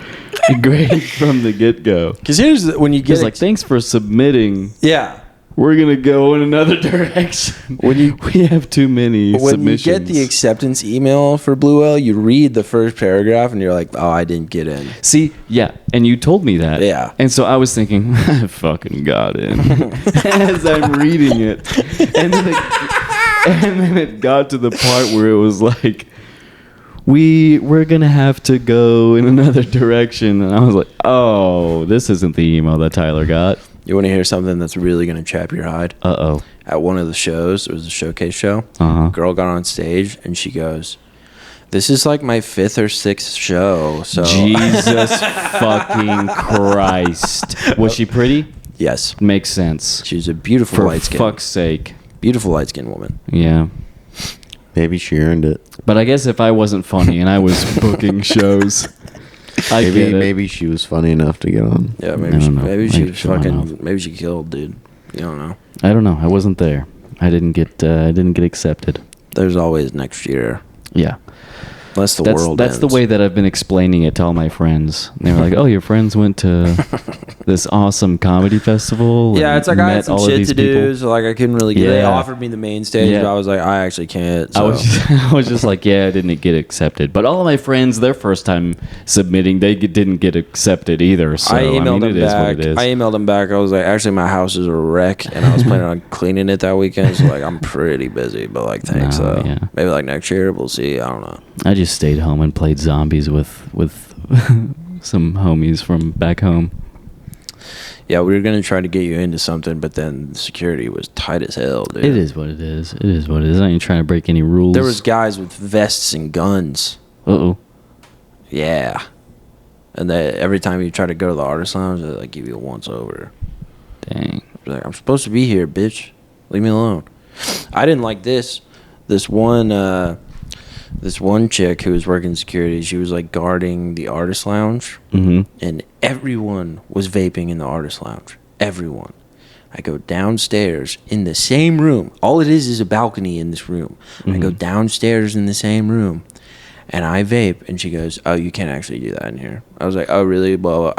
great from the get-go. Because here's when you get It's like, thanks for submitting. yeah. We're gonna go in another direction. We have too many When submissions. you get the acceptance email for Blue Whale, you read the first paragraph and you're like, oh, I didn't get in. See, yeah, and you told me that. Yeah. And so I was thinking, I fucking got in as I'm reading it. And then it got to the part where it was like, we're going to have to go in another direction. And I was like, oh, this isn't the email that Tyler got. You want to hear something that's really going to chap your hide? Uh-oh. At one of the shows, it was a showcase show. Uh-huh. A girl got on stage and she goes, this is like my 5th or 6th show. So Jesus fucking Christ. Was she pretty? yes, Makes sense. she's a beautiful For light skin, fuck's sake. beautiful light skinned woman. Yeah. Maybe she earned it. But I guess if I wasn't funny and I was booking shows, I get it. Maybe she was funny enough to get on. Yeah, I maybe don't she, know. maybe she Maybe was she went fucking, off. maybe she killed, dude. You don't know. I don't know. I wasn't there. I didn't get accepted. There's always next year, Yeah. unless the That's world the ends. way that I've been explaining it to all my friends. They were like, "Oh, your friends went to this awesome comedy festival." Yeah, and it's like I met had some all of shit these to do, people." so like I couldn't really get. They Yeah. offered me the main stage, Yeah. but I was like, I actually can't. I So. I was just like, yeah, I didn't get accepted. But all of my friends, their first time submitting, they didn't get accepted either. So I emailed it him is back. what it is. I emailed him back. I was like, actually, my house is a wreck, and I was planning on cleaning it that weekend. So like, I'm pretty busy, but like, thanks. No, yeah. Maybe like next year, we'll see. I don't know. I just stayed home and played zombies with some homies from back home. Yeah, we were gonna try to get you into something, but then security was tight as hell, dude. It is what it is. It is what it is. I ain't trying to break any rules. There was guys with vests and guns. Uh-oh. Yeah. And every time you try to go to the artist lounge, they like give you a once over. Dang. Like, I'm supposed to be here, bitch. Leave me alone. I didn't like this. This one chick who was working security, she was like guarding the artist lounge, and everyone was vaping in the artist lounge. Everyone. I go downstairs in the same room. All it is a balcony in this room. I go downstairs in the same room, and I vape, and she goes, "Oh, you can't actually do that in here." I was like, "Oh, really? Well,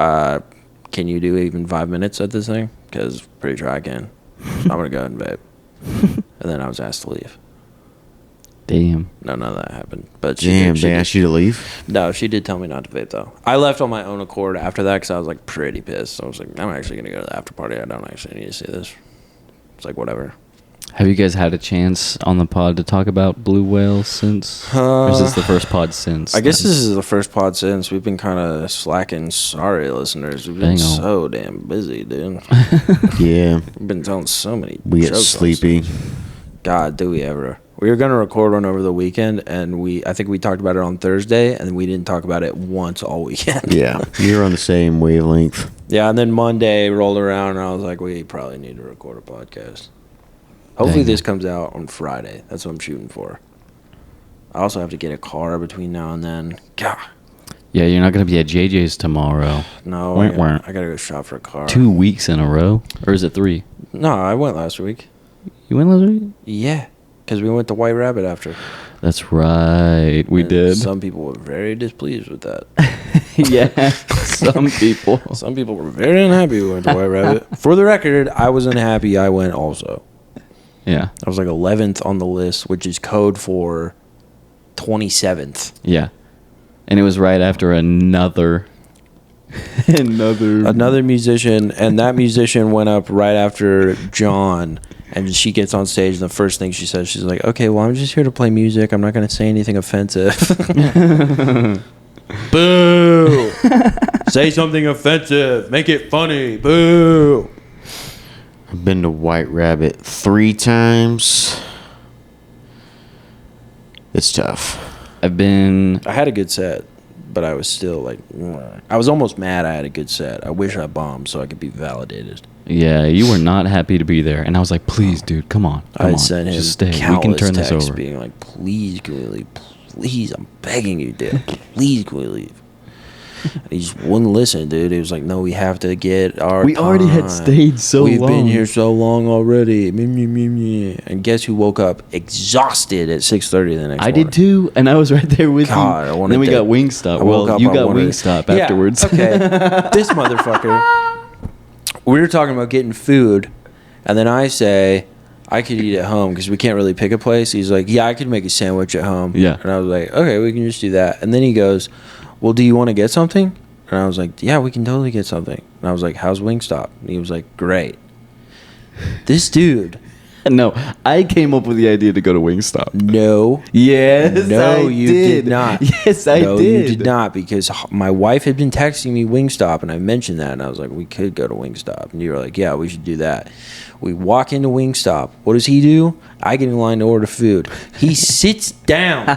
can you do even 5 minutes at this thing? Because pretty sure I can. So I'm going to go ahead and vape." And then I was asked to leave. Damn. No, none of that happened. But Damn, they asked you to leave? No, she did tell me not to vape, though. I left on my own accord after that because I was, like, pretty pissed. I was like, I'm actually going to go to the after party. I don't actually need to see this. It's like, whatever. Have you guys had a chance on the pod to talk about blue whales since? Or is this the first pod since? I guess this is the first pod since. We've been kind of slacking. Sorry, listeners. We've been so damn busy, dude. Yeah. We've been telling so many We get jokes sleepy. God, do we ever. We were going to record one over the weekend, and I think we talked about it on Thursday, and we didn't talk about it once all weekend. Yeah. You're on the same wavelength. Yeah, and then Monday rolled around, and I was like, we probably need to record a podcast. Hopefully this comes out on Friday. That's what I'm shooting for. I also have to get a car between now and then. God. Yeah, you're not going to be at JJ's tomorrow. No, I got to go shop for a car. 2 weeks in a row? Or is it 3? No, I went last week. You went last week? Yeah, because we went to White Rabbit after. That's right. We did. Some people were very displeased with that. Yeah, some people. Some people were very unhappy we went to White Rabbit. For the record, I was unhappy. I went also. Yeah. I was like 11th on the list, which is code for 27th. Yeah. And it was right after another musician, and that musician went up right after John, and she gets on stage, and the first thing she says, she's like, "Okay, well, I'm just here to play music. I'm not going to say anything offensive." Boo! Say something offensive. Make it funny. Boo! I've been to White Rabbit 3 times. It's tough. I had a good set, but I was still like, I was almost mad I had a good set. I wish I bombed so I could be validated. Yeah, you were not happy to be there. And I was like, please, dude, come on. I sent him just stay. We can countless turn this texts over. being like, please, can we leave? Please, I'm begging you, dude. Please, can we leave? And he just wouldn't listen, dude. He was like, no, we have to get our We already had stayed so We've long. been here so long already. And guess who woke up exhausted at 6:30 the next morning? I did too, and I was right there with you. God, I wanted then we to- got Wingstop. I woke Well, up, you I got wanted- Wingstop Yeah, afterwards. Okay, this motherfucker. We were talking about getting food, and then I say, I could eat at home because we can't really pick a place. He's like, yeah, I could make a sandwich at home. Yeah. And I was like, okay, we can just do that. And then he goes, well, do you want to get something? And I was like, yeah, we can totally get something. And I was like, how's Wingstop? And he was like, great. This dude. No, I came up with the idea to go to Wingstop. No. Yes, No, I you did not. Yes, I no, did. you did not, because my wife had been texting me Wingstop, and I mentioned that, and I was like, we could go to Wingstop. And you were like, yeah, we should do that. We walk into Wingstop. What does he do? I get in line to order food. He sits down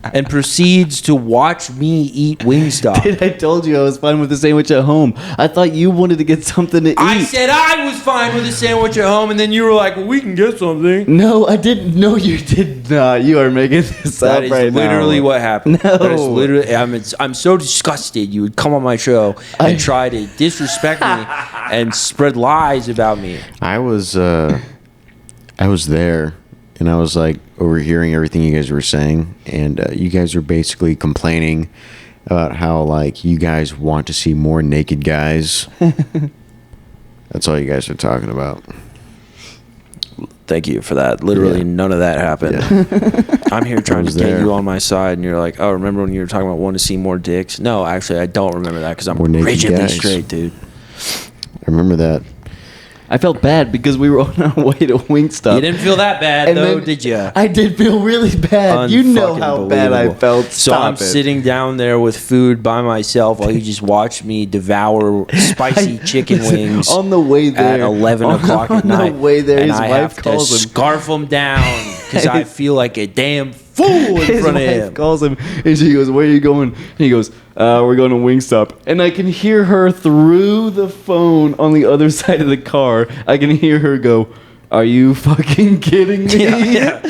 and proceeds to watch me eat Wingstop. I told you I was fine with the sandwich at home. I thought you wanted to get something to eat. I said I was fine with a sandwich at home, and then you were like, well, we can get something. No, I didn't. No, you did not. You are making this That up is right literally now. what happened. No. That is literally. I'm so disgusted. You would come on my show and try to disrespect me and spread lies about me. I was there, and I was like overhearing everything you guys were saying, and you guys were basically complaining about how like you guys want to see more naked guys. That's all you guys are talking about. Thank you for that. Literally, Yeah. none of that happened. Yeah. I'm here trying to was get there. you on my side, and you're like, oh, remember when you were talking about wanting to see more dicks? No, actually, I don't remember that because I'm More naked rigidly guys. straight, dude. I remember that. I felt bad because we were on our way to Wingstop. You didn't feel that bad, And though, then- did you? I did feel really bad. You know how bad I Unfucking-believable. felt. So Stop I'm it. sitting down there with food by myself while you just watch me devour spicy chicken Listen, wings on the way there. at 11 o'clock at on night. the way there, and his I wife have to calls him. scarf them down because I feel like a damn fool in His front of wife him. calls him, and she goes, "Where are you going?" And he goes, "We're going to Wingstop." And I can hear her through the phone on the other side of the car. I can hear her go, "Are you fucking kidding me?" Yeah.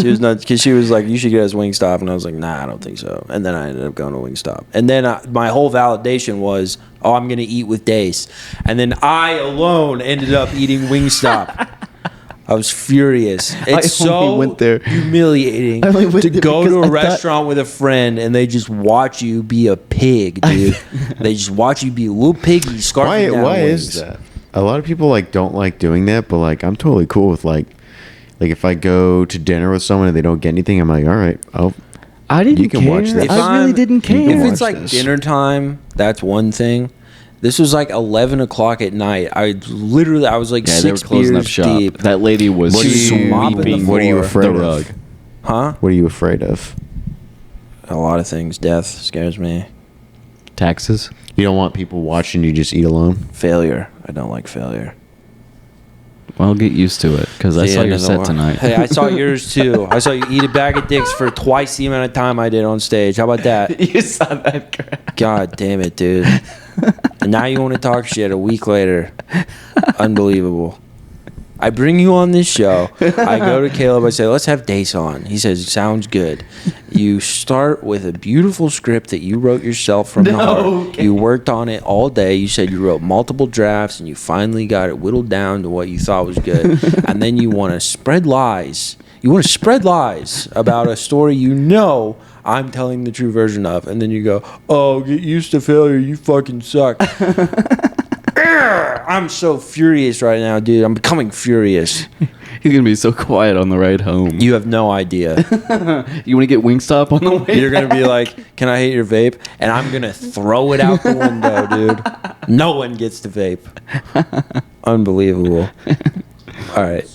She was nuts because she was like, "You should get us Wingstop," and I was like, "Nah, I don't think so." And then I ended up going to Wingstop. And then my whole validation was, "Oh, I'm gonna eat with Dace," and then I alone ended up eating Wingstop. I was furious. It's only so went there. humiliating I only went to there go because to I a thought- restaurant with a friend and they just watch you be a pig, dude. They just watch you be a little piggy scarfing down Why wings. is that? A lot of people like don't like doing that, but like I'm totally cool with like if I go to dinner with someone and they don't get anything, I'm like, all right, I didn't You can care. watch this. I really didn't You can If care. it's watch like this. dinner time, that's one thing. This was like 11 o'clock at night. I was like Yeah, they were 6 closing beers up shop. deep. That lady was What are you- sweeping what are you the afraid of? rug. Huh? what are you afraid of? A lot of things. Death scares me. Taxes. You don't want people watching you just eat alone. Failure. I don't like failure. Well, get used to it, because I The saw end your of the set world. tonight. Hey, I saw yours too. I saw you eat a bag of dicks for twice the amount of time I did on stage. How about that? You saw that crap. God damn it, dude. And now you want to talk shit a week later. Unbelievable. I bring you on this show. I go to Caleb. I say, let's have Dace on. He says, sounds good. You start with a beautiful script that you wrote yourself from the heart. okay. You worked on it all day. You said you wrote multiple drafts and you finally got it whittled down to what you thought was good. And then you want to spread lies. You want to spread lies about a story you know I'm telling the true version of. And then you go, oh, get used to failure. You fucking suck. I'm so furious right now, dude. I'm becoming furious. He's gonna be so quiet on the ride home. You have no idea. You want to get Wingstop on the way? You're going to be like, can I hit your vape? And I'm going to throw it out the window, dude. No one gets to vape. Unbelievable. All right.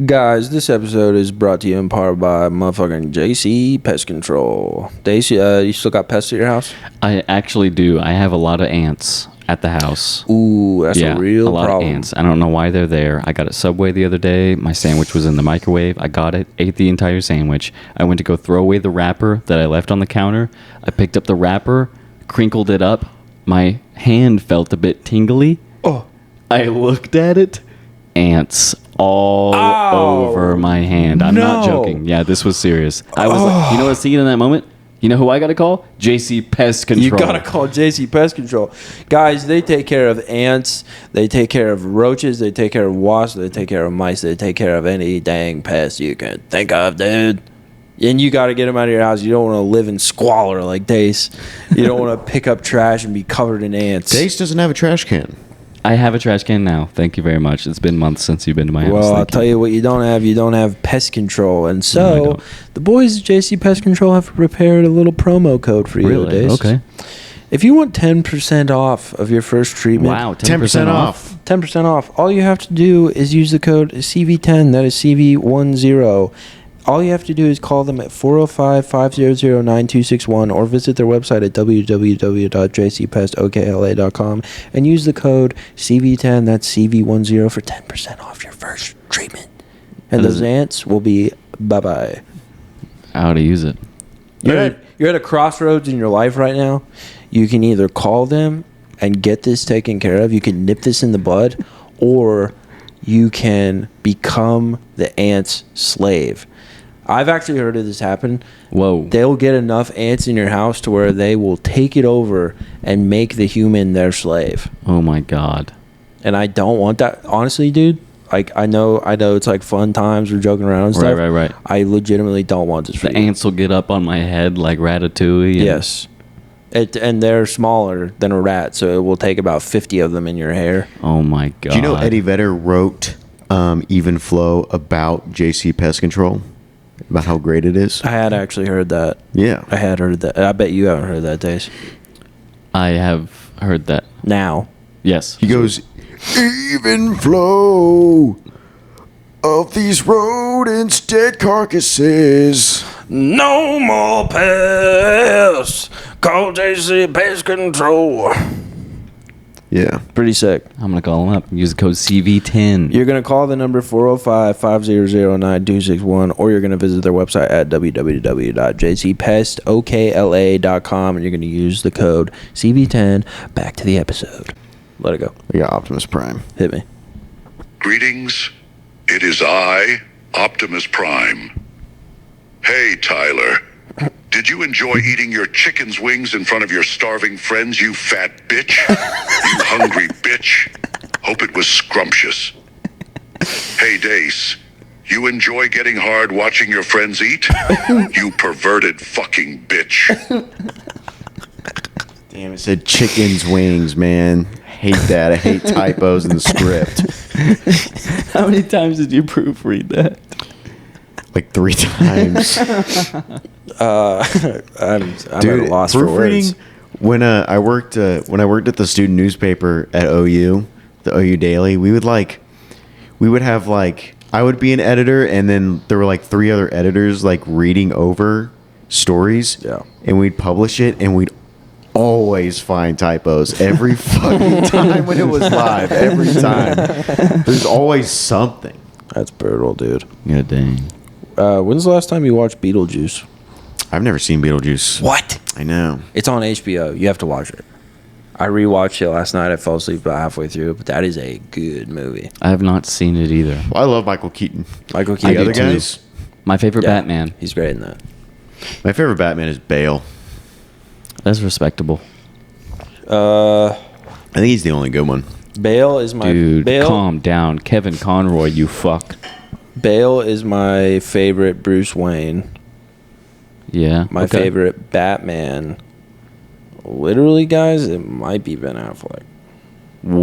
Guys, this episode is brought to you in part by motherfucking JC Pest Control. Dace, you still got pests at your house? I actually do. I have a lot of ants at the house. Ooh, that's a real lot problem. of ants. I don't know why they're there. I got at Subway the other day. My sandwich was in the microwave. I got it, ate the entire sandwich. I went to go throw away the wrapper that I left on the counter. I picked up the wrapper, crinkled it up. My hand felt a bit tingly. Oh. I looked at it. Ants all over my hand. I'm not no. joking. Yeah, this was serious. I was like, you know what I was thinking in that moment? You know who I got to call? JC Pest Control. You gotta call JC Pest Control. Guys, they take care of ants, they take care of roaches, they take care of wasps, they take care of mice, they take care of any dang pest you can think of, dude. And you gotta get them out of your house. You don't want to live in squalor like Dace. You don't want to pick up trash and be covered in ants. Dace doesn't have a trash can. I have a trash can now. Thank you very much. It's been months since you've been to my house. Well, I'll Thank tell you what you don't have. You don't have pest control. And No, I so, don't. the boys at JC Pest Control have prepared a little promo code for you, Really? Dace. Okay. If you want 10% off of your first treatment, Wow, 10% off. 10% off. All you have to do is use the code CV10. That is CV10. All you have to do is call them at 405-500-9261 or visit their website at www.jcpestokla.com and use the code CV10. That's CV10 for 10% off your first treatment. And those ants will be bye-bye. How to use it. You're at a crossroads in your life right now. You can either call them and get this taken care of. You can nip this in the bud, or you can become the ant's slave. I've actually heard of this happen. Whoa. They'll get enough ants in your house to where they will take it over and make the human their slave. Oh my God. And I don't want that. Honestly, dude, like I know it's like fun times, we're joking around and stuff. Right. I legitimately don't want this for The you. ants will get up on my head like Ratatouille. And Yes. And they're smaller than a rat, so it will take about 50 of them in your hair. Oh my God. Do you know Eddie Vedder wrote Even Flow about JC Pest Control? About how great it is? I had actually heard that. Yeah. I had heard that. I bet you haven't heard that, Dace. I have heard that. Now. Yes. He goes, even flow of these rodents' dead carcasses. No more pests. Call JC Pest Control. Yeah. Pretty sick. I'm going to call him up. Use the code CV10. You're going to call the number 405-500-9261, or you're going to visit their website at www.jcpestokla.com, and you're going to use the code CV10. Back to the episode. Let it go. We got Optimus Prime. Hit me. Greetings. It is I, Optimus Prime. Hey, Tyler. Did you enjoy eating your chicken's wings in front of your starving friends, you fat bitch? You hungry bitch. Hope it was scrumptious. Hey, Dace. You enjoy getting hard watching your friends eat? You perverted fucking bitch. Damn, it said chicken's wings, man. Hate that. I hate typos in the script. How many times did you proofread that? Like 3 times. I'm Dude, at a loss for proofreading, words. when I worked at the student newspaper at OU, the OU Daily, we would have I would be an editor, and then there were like 3 other editors like reading over stories. Yeah. And we'd publish it, and we'd always find typos every fucking time when it was live. Every time. There's always something. That's brutal, dude. Yeah, dang. When's the last time you watched Beetlejuice? I've never seen Beetlejuice. What? I know. It's on HBO. You have to watch it. I rewatched it last night. I fell asleep about halfway through, but that is a good movie. I have not seen it either. Well, I love Michael Keaton. Michael The Keaton. other too. guys, My favorite Yeah, Batman. He's great in that. my favorite Batman is Bale. That's respectable. I think he's the only good one. Bale is my Dude, Bale. calm down. Kevin Conroy, you fuck. Bale is my favorite Bruce Wayne. Yeah. My okay. favorite Batman. Literally, guys, it might be Ben Affleck.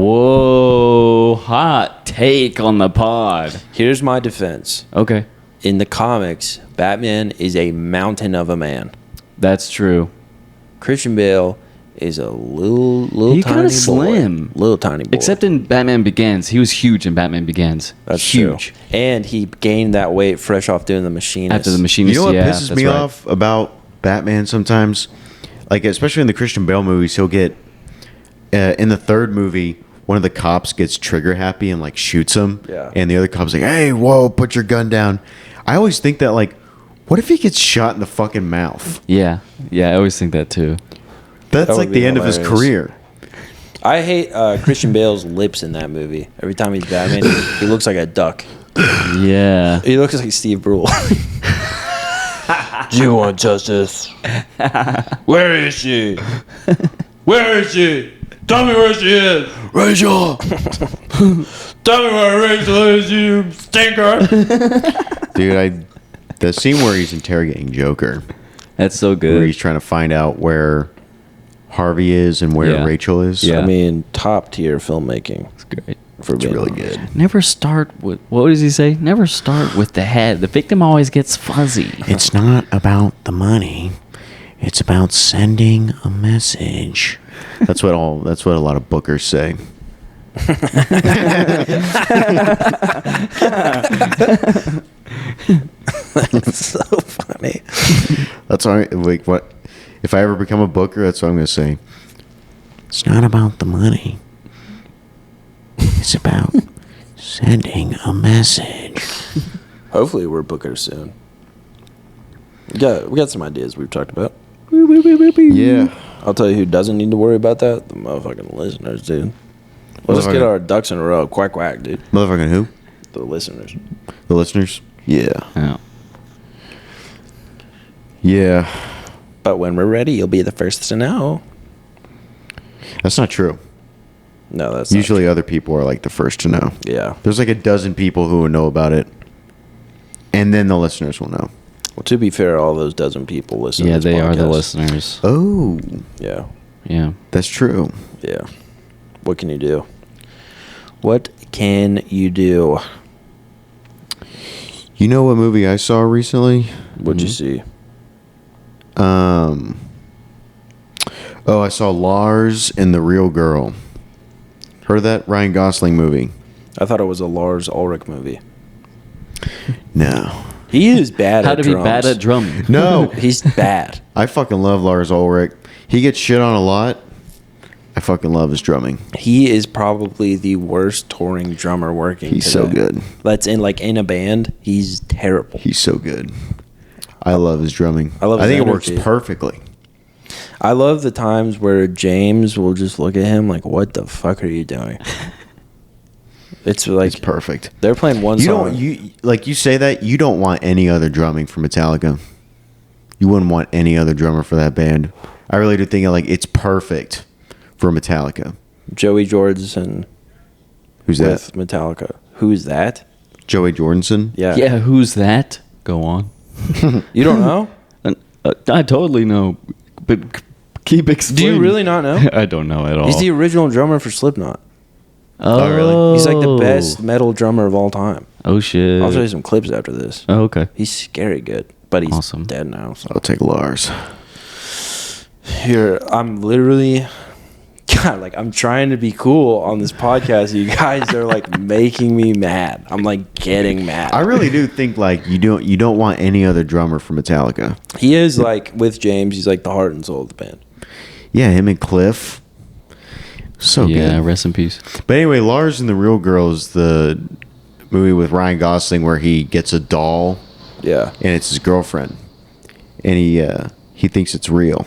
Whoa. Hot take on the pod. Here's my defense. Okay. In the comics, Batman is a mountain of a man. That's true. Christian Bale is a little He tiny kinda boy. slim. Little tiny boy. Except in Batman Begins. He was huge in Batman Begins. That's huge. true. And he gained that weight fresh off doing the machinist. After the machinist, You know what yeah, pisses that's me right. off about Batman sometimes? Like, especially in the Christian Bale movies, he'll get in the 3rd movie, one of the cops gets trigger happy and like shoots him. Yeah. And the other cop's like, "Hey, whoa, put your gun down." I always think that, like, what if he gets shot in the fucking mouth? Yeah. Yeah, I always think that too. That's That would like be the end of his hilarious. career. I hate Christian Bale's lips in that movie. Every time he's Batman, he looks like a duck. Yeah. He looks like Steve Brule. Do you want justice? Where is she? Where is she? Tell me where she is. Rachel! Tell me where Rachel is, you stinker. Dude, the scene where he's interrogating Joker, That's so where good. he's trying to find out where Harvey is and where Yeah. Rachel is. Yeah. I mean, top tier filmmaking. It's great. For It's being really honest. good. Never start with, what does he say? Never start with the head. The victim always gets fuzzy. It's not about the money. It's about sending a message. That's what a lot of bookers say. That's so funny. That's what if I ever become a booker, that's what I'm going to say. It's not about the money. It's about sending a message. Hopefully, we're bookers soon. We got some ideas we've talked about. Yeah. I'll tell you who doesn't need to worry about that. The motherfucking listeners, dude. Let's get Motherfucker. our ducks in a row. Quack, quack, dude. Motherfucking who? The listeners. The listeners? Yeah. Yeah. Yeah. But when we're ready, you'll be the first to know. That's not true. No, that's not Usually other people are like the first to know. true. Yeah. There's like a dozen people who will know about it. And then the listeners will know. Well, to be fair, all those dozen people listen Yeah, to this they are the podcast. listeners. Oh, Yeah. Yeah. that's true. Yeah. What can you do? What can you do? You know what movie I saw recently? What'd you see? I saw Lars and the Real Girl. Heard of that? Ryan Gosling movie. I thought it was a Lars Ulrich movie. No. He is bad How at to drums. be bad at drumming. No. He's bad. I fucking love Lars Ulrich. He gets shit on a lot. I fucking love his drumming. He is probably the worst touring drummer working. He's so good. That's in a band. He's terrible. He's so good. I love his drumming. I love his think it energy. works perfectly. I love the times where James will just look at him like, "What the fuck are you doing?" It's like It's perfect. they're playing one You song. don't you say that you don't want any other drumming for Metallica. You wouldn't want any other drummer for that band. I really do think it's perfect for Metallica. Joey Jordison Who's with that? Metallica. Who is that? Joey Jordison. Yeah. Yeah, who's that? Go on. You don't know? I totally know, but keep explaining. Do you really not know? I don't know at all. He's the original drummer for Slipknot. oh, really? He's like the best metal drummer of all time. Oh shit. I'll show you some clips after this. Oh, okay. He's scary good, but he's Awesome. dead now. So I'll take Lars. here, I'm literally, God, like I'm trying to be cool on this podcast. You guys are like making me mad. I'm like getting mad. I really do think you don't want any other drummer for Metallica. He is like with James. He's like the heart and soul of the band. Yeah, him and Cliff. So Yeah, good. rest in peace. But anyway, Lars and the Real Girl is the movie with Ryan Gosling where he gets a doll Yeah. and it's his girlfriend, and he thinks it's real.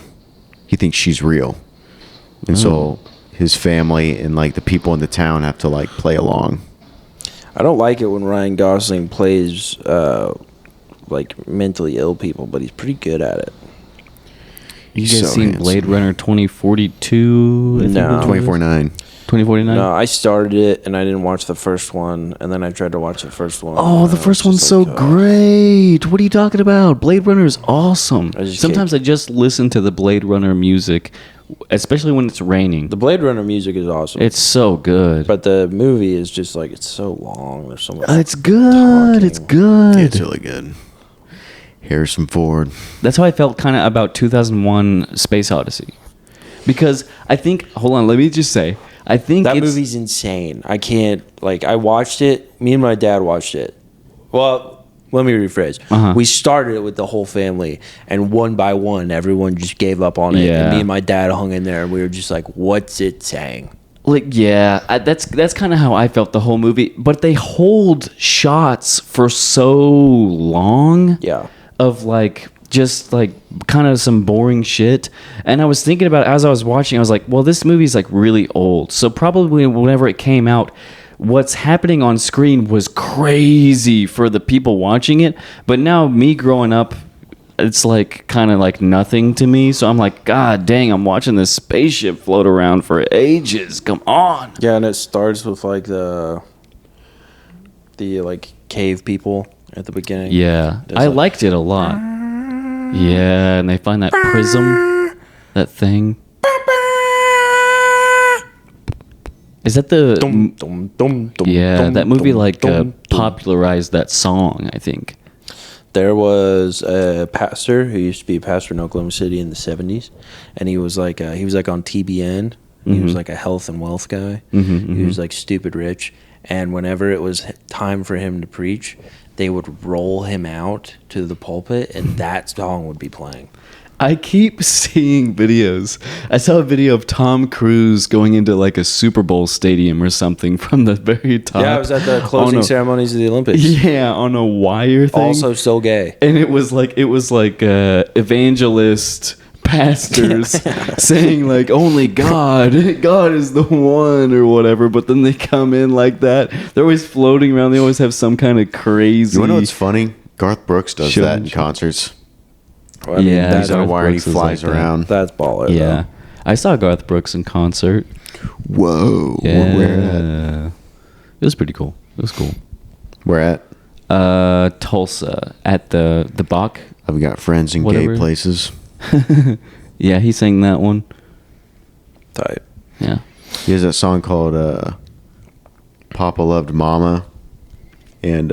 He thinks she's real, and so his family and the people in the town have to play along. I don't like it when Ryan Gosling plays like mentally ill people, but he's pretty good at it. You He's guys so seen handsome. Blade Runner 2042? I think No. it was? 24/9. 2049? No, I started it and I didn't watch the first one, and then I tried to watch the first one. Oh, the and I first was one's just so like, great. What are you talking about? Blade Runner is awesome. I just Sometimes I just listen to the Blade Runner music, especially when it's raining. The Blade Runner music is awesome. It's so good. But the movie is just it's so long. There's so much. It's good. It's good. It's really good. Harrison Ford. That's how I felt kind of about 2001 Space Odyssey. Because I think, hold on, let me just say, I think That it's, movie's insane. I can't, I watched it. Me and my dad watched it. Well, let me rephrase. Uh-huh. We started it with the whole family, and one by one, everyone just gave up on it. Yeah. And me and my dad hung in there, and we were just like, what's it saying? that's kind of how I felt the whole movie. But they hold shots for so long. Yeah. Of just kind of some boring shit. And I was thinking about it as I was watching, I was like, well, this movie's really old. So probably whenever it came out, what's happening on screen was crazy for the people watching it. But now me growing up, it's kind of nothing to me. So I'm like, God dang, I'm watching this spaceship float around for ages. Come on. Yeah, and it starts with the cave people at the beginning. Yeah, There's I liked it a lot. Yeah, and they find that prism, that thing. Is that the? Dum, dum, dum, dum, Yeah, dum, that movie dum, dum, dum. popularized that song, I think. There was a pastor who used to be a pastor in Oklahoma City in the 70s, and he was on TBN. He was a health and wealth guy. He was stupid rich, and whenever it was time for him to preach, they would roll him out to the pulpit, and that song would be playing. I keep seeing videos. I saw a video of Tom Cruise going into a Super Bowl stadium or something from the very top. Yeah, I was at the closing ceremonies of the Olympics. Yeah, on a wire thing. Also so gay. And it was evangelist pastors saying only God is the one or whatever, but then they come in like that. They're always floating around. They always have some kind of crazy. You want to know what's funny? Garth Brooks does Show that me. in concerts. I mean, Yeah, He's on a Garth wire and he Brooks is flies like that. around. That's baller. Yeah, I saw Garth Brooks in concert. Whoa. Yeah, Where at? it was pretty cool. It was cool. Where at? Tulsa at the Bach. I've got friends in Whatever. gay places. Yeah, he sang that one. Type. Yeah. He has that song called Papa Loved Mama. And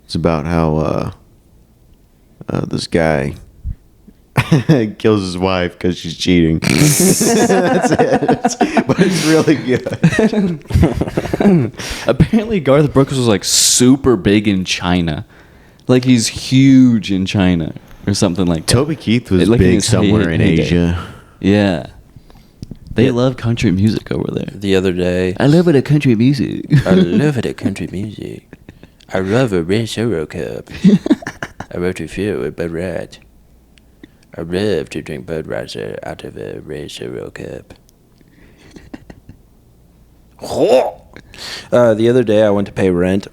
it's about how this guy kills his wife because she's cheating. That's it. But it's really good. Apparently, Garth Brooks was super big in China. He's huge in China or something like that. Toby Keith was In big his somewhere in heyday. Asia. Yeah. They love country music over there. The other day, I love it at country music. I love it at country music. I love a red Zero cup. I love to fill with Bud Red. I love to drink Budweiser out of a red Zero cup. The other day, I went to pay rent,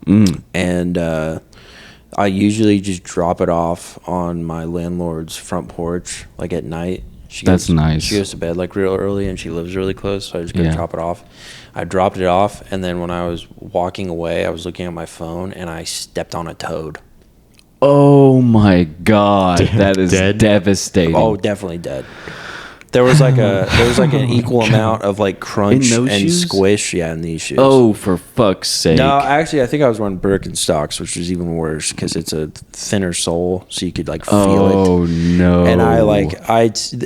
and I usually just drop it off on my landlord's front porch, like at night. That's nice. She goes to bed like real early, and she lives really close, so I just go drop it off. I dropped it off, and then when I was walking away, I was looking at my phone, and I stepped on a toad. Oh my god, that is devastating. Oh, definitely dead. There was like an equal amount of like crunch and shoes? squish, in these shoes. Oh, for fuck's sake! No, actually, I think I was wearing Birkenstocks, which was even worse because it's a thinner sole, so you could like feel it. Oh no! And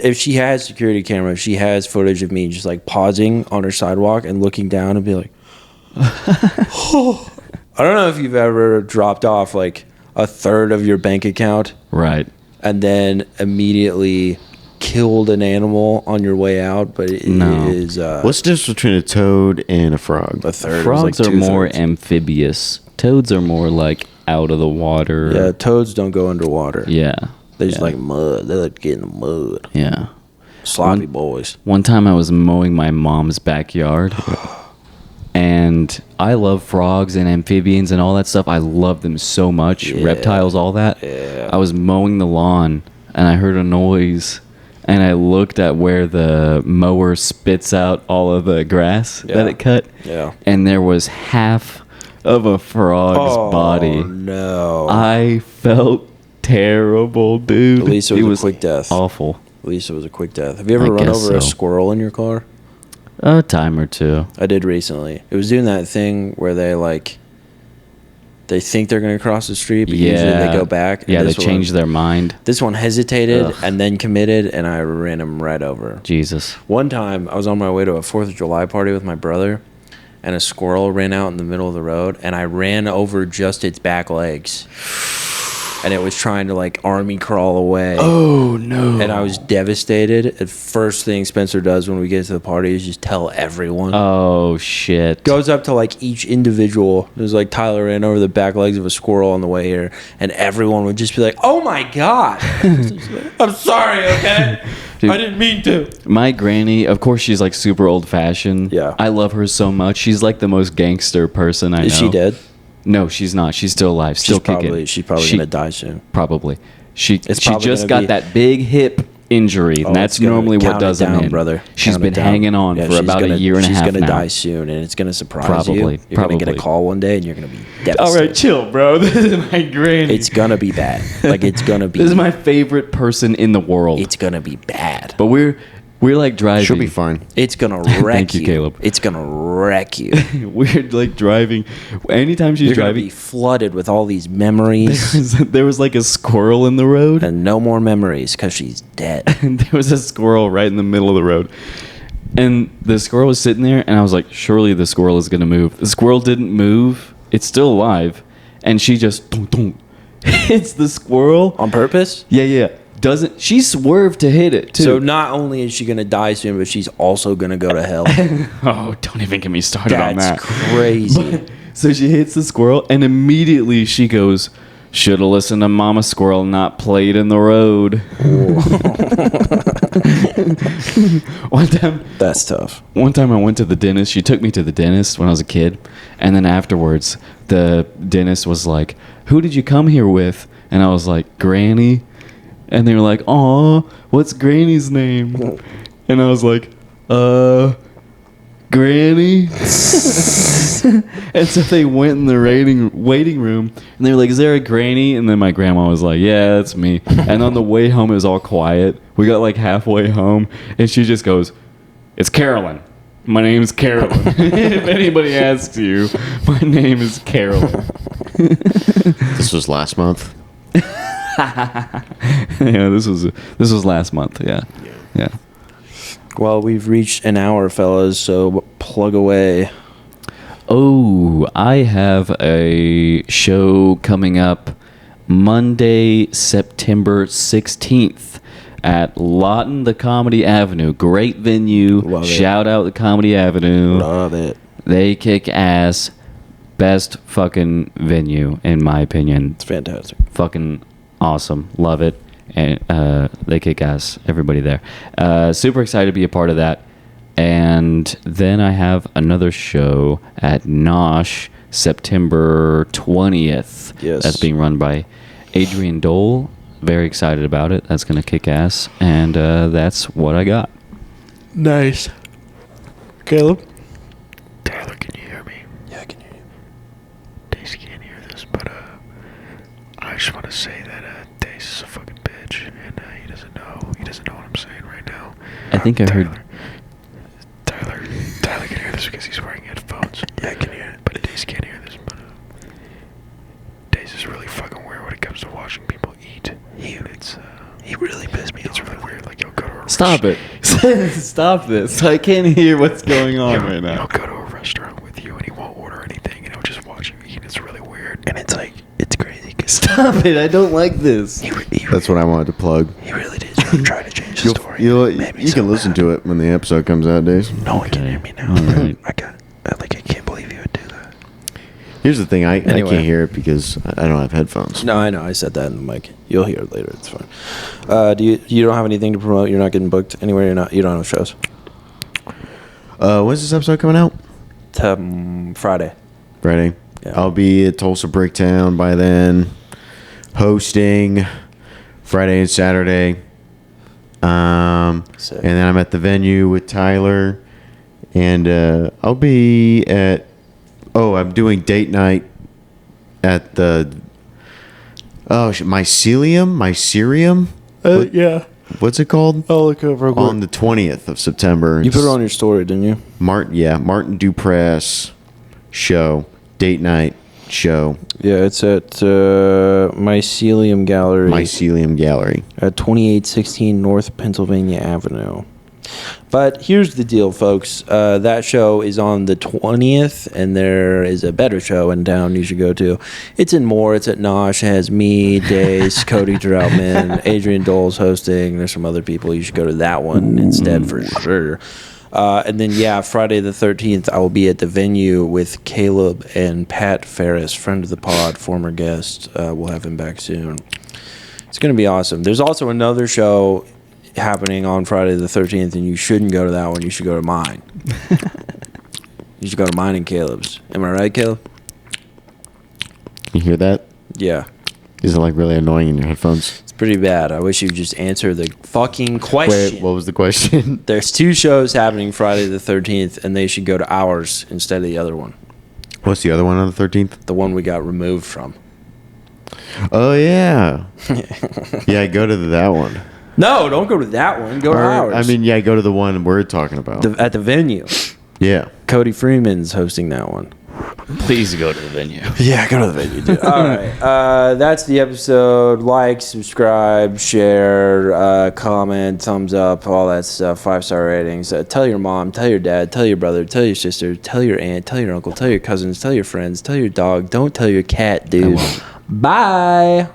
if she has security camera, she has footage of me just like pausing on her sidewalk and looking down and be like, I don't know if you've ever dropped off like a third of your bank account, right, and then immediately killed an animal on your way out, but it is What's the difference between a toad and a frog? a third. Frogs like are more two-thirds. amphibious. Toads are more like out of the water. Yeah, toads don't go underwater. Yeah. They just like mud. They like to get in the mud. Yeah. Sloppy boys. One time I was mowing my mom's backyard, and I love frogs and amphibians and all that stuff. I love them so much. Reptiles, all that. Yeah. I was mowing the lawn, and I heard a noise, and I looked at where the mower spits out all of the grass that it cut. Yeah. And there was half of a frog's body. Oh, no. I felt terrible, dude. At least it was a quick death. Awful. At least it was a quick death. Have you ever I run guess over a so. squirrel in your car? A time or two. I did recently. It was doing that thing where they think they're going to cross the street, but usually they go back. Yeah, And they this change their mind. This one hesitated Ugh. and then committed, and I ran him right over. Jesus. One time, I was on my way to a 4th of July party with my brother, and a squirrel ran out in the middle of the road, and I ran over just its back legs. And it was trying to, like, army crawl away. Oh, no. And I was devastated. The first thing Spencer does when we get to the party is just tell everyone. Oh, shit. Goes up to, like, each individual. It was like Tyler ran over the back legs of a squirrel on the way here, and everyone would just be like, oh, my God. I'm sorry, okay? Dude, I didn't mean to. My granny, of course, she's, like, super old-fashioned. Yeah. I love her so much. She's, like, the most gangster person I know. Is she dead? No, she's not. She's still alive. Still kicking. She's probably going to die soon. Probably. She probably just gonna got that big hip injury, and that's it's gonna normally what count it does them down, in. brother. She's Count been it down. hanging on for she's about a year and a half She's going now. to die soon, and it's going to surprise Probably, you. You're going to get a probably. call one day, and you're going to be devastated. All right, chill, bro. This is my granny. It's going to be bad. Like, it's going to be. This is my favorite person in the world. It's going to be bad. But we're like driving. She'll be fine. It's going to wreck Thank you, Caleb. It's going to wreck you. We're like driving. Anytime she's You're going to driving, be flooded with all these memories. there was like a squirrel in the road. And no more memories because she's dead. And there was a squirrel right in the middle of the road. And the squirrel was sitting there, and I was like, surely the squirrel is going to move. The squirrel didn't move. It's still alive. And she just hits the squirrel. On purpose? Yeah. She swerved to hit it, too. So not only is she going to die soon, but she's also going to go to hell. Oh, don't even get me started on that. That's crazy. So she hits the squirrel, and immediately she goes, should have listened to Mama Squirrel, not played in the road. That's tough. One time I went to the dentist. She took me to the dentist when I was a kid. And then afterwards, the dentist was like, who did you come here with? And I was like, Granny. And they were like, aw, what's Granny's name? And I was like, Granny. And so they went in the waiting room, and they were like, is there a Granny? And then my grandma was like, yeah, that's me. And on the way home, it was all quiet. We got like halfway home, and she just goes, it's Carolyn. My name's Carolyn. If anybody asks you, my name is Carolyn. This was last month. Yeah, this was last month. Yeah. Well, we've reached an hour, fellas, so plug away. Oh, I have a show coming up Monday, September 16th at Lawton, the Comedy Avenue. Great venue. Love it. Shout out the Comedy Avenue. Love it. They kick ass. Best fucking venue, in my opinion. It's fantastic. Fucking awesome. Love it. And they kick ass. Everybody there. Super excited to be a part of that. And then I have another show at Nosh, September 20th. Yes. That's being run by Adrian Dole. Very excited about it. That's going to kick ass. And that's what I got. Nice. Caleb? Tyler, can you hear me? Yeah, I can hear you. Dace can't hear this, but I just want to say that Dace is a fucking bitch, and he doesn't know what I'm saying right now. I think I heard... Tyler can hear this because he's wearing headphones. Yeah, I can hear it. But Dace can't hear this. But Dace is really fucking weird when it comes to watching people eat. He really pissed me off. It's really weird. Like, he'll go to a Stop it. Stop this. I can't hear what's going on right now. He'll go to a restaurant with you and he won't order anything and he'll just watch you eat. It's really weird. And it's like, it's crazy. Stop it. I don't like this. That's what I wanted to plug. He really did try to change the story. You can listen to it when the episode comes out, Dace. No one can hear me now. All right. I can't believe you would do that. Here's the thing. I Anyway. can't hear it because I don't have headphones. No, I know. I said that in the mic. You'll hear it later. It's fine. You don't have anything to promote? You're not getting booked anywhere? You don't have shows? When's this episode coming out? Friday. Friday. Yeah. I'll be at Tulsa Bricktown by then, hosting Friday and Saturday. Sick. And then I'm at the venue with Tyler, and I'll be at. Oh, I'm doing date night at the. Oh, Mycelium. Yeah. What's it called? I'll look over On the 20th of September. You put it on your story, didn't you? Martin Dupress show, date night show, Yeah, it's at Mycelium Gallery Mycelium Gallery. at 2816 North Pennsylvania Avenue. But here's the deal, folks. That show is on the 20th, and there is a better show in town you should go to. It's in Moore. It's at Nosh. It has me, Dace, Cody Troutman, Adrian Dole's hosting. There's some other people. You should go to that one instead for sure. And then, Friday the 13th, I will be at the venue with Caleb and Pat Ferris, friend of the pod, former guest. We'll have him back soon. It's going to be awesome. There's also another show happening on Friday the 13th, and you shouldn't go to that one. You should go to mine. You should go to mine and Caleb's. Am I right, Caleb? You hear that? Yeah. Is it like really annoying in your headphones? It's pretty bad. I wish you'd just answer the fucking question. Wait, what was the question? There's 2 shows happening Friday the 13th, and they should go to ours instead of the other one. What's the other one on the 13th? The one we got removed from. Oh, yeah. Yeah, go to that one. No, don't go to that one. Go to ours. I mean, go to the one we're talking about. At the venue. Yeah. Cody Freeman's hosting that one. Please go to the venue. Yeah, go to the venue, dude. All right. That's the episode. Like, subscribe, share, comment, thumbs up, all that stuff. 5-star ratings. Tell your mom, tell your dad, tell your brother, tell your sister, tell your aunt, tell your uncle, tell your cousins, tell your friends, tell your dog. Don't tell your cat, dude. Bye.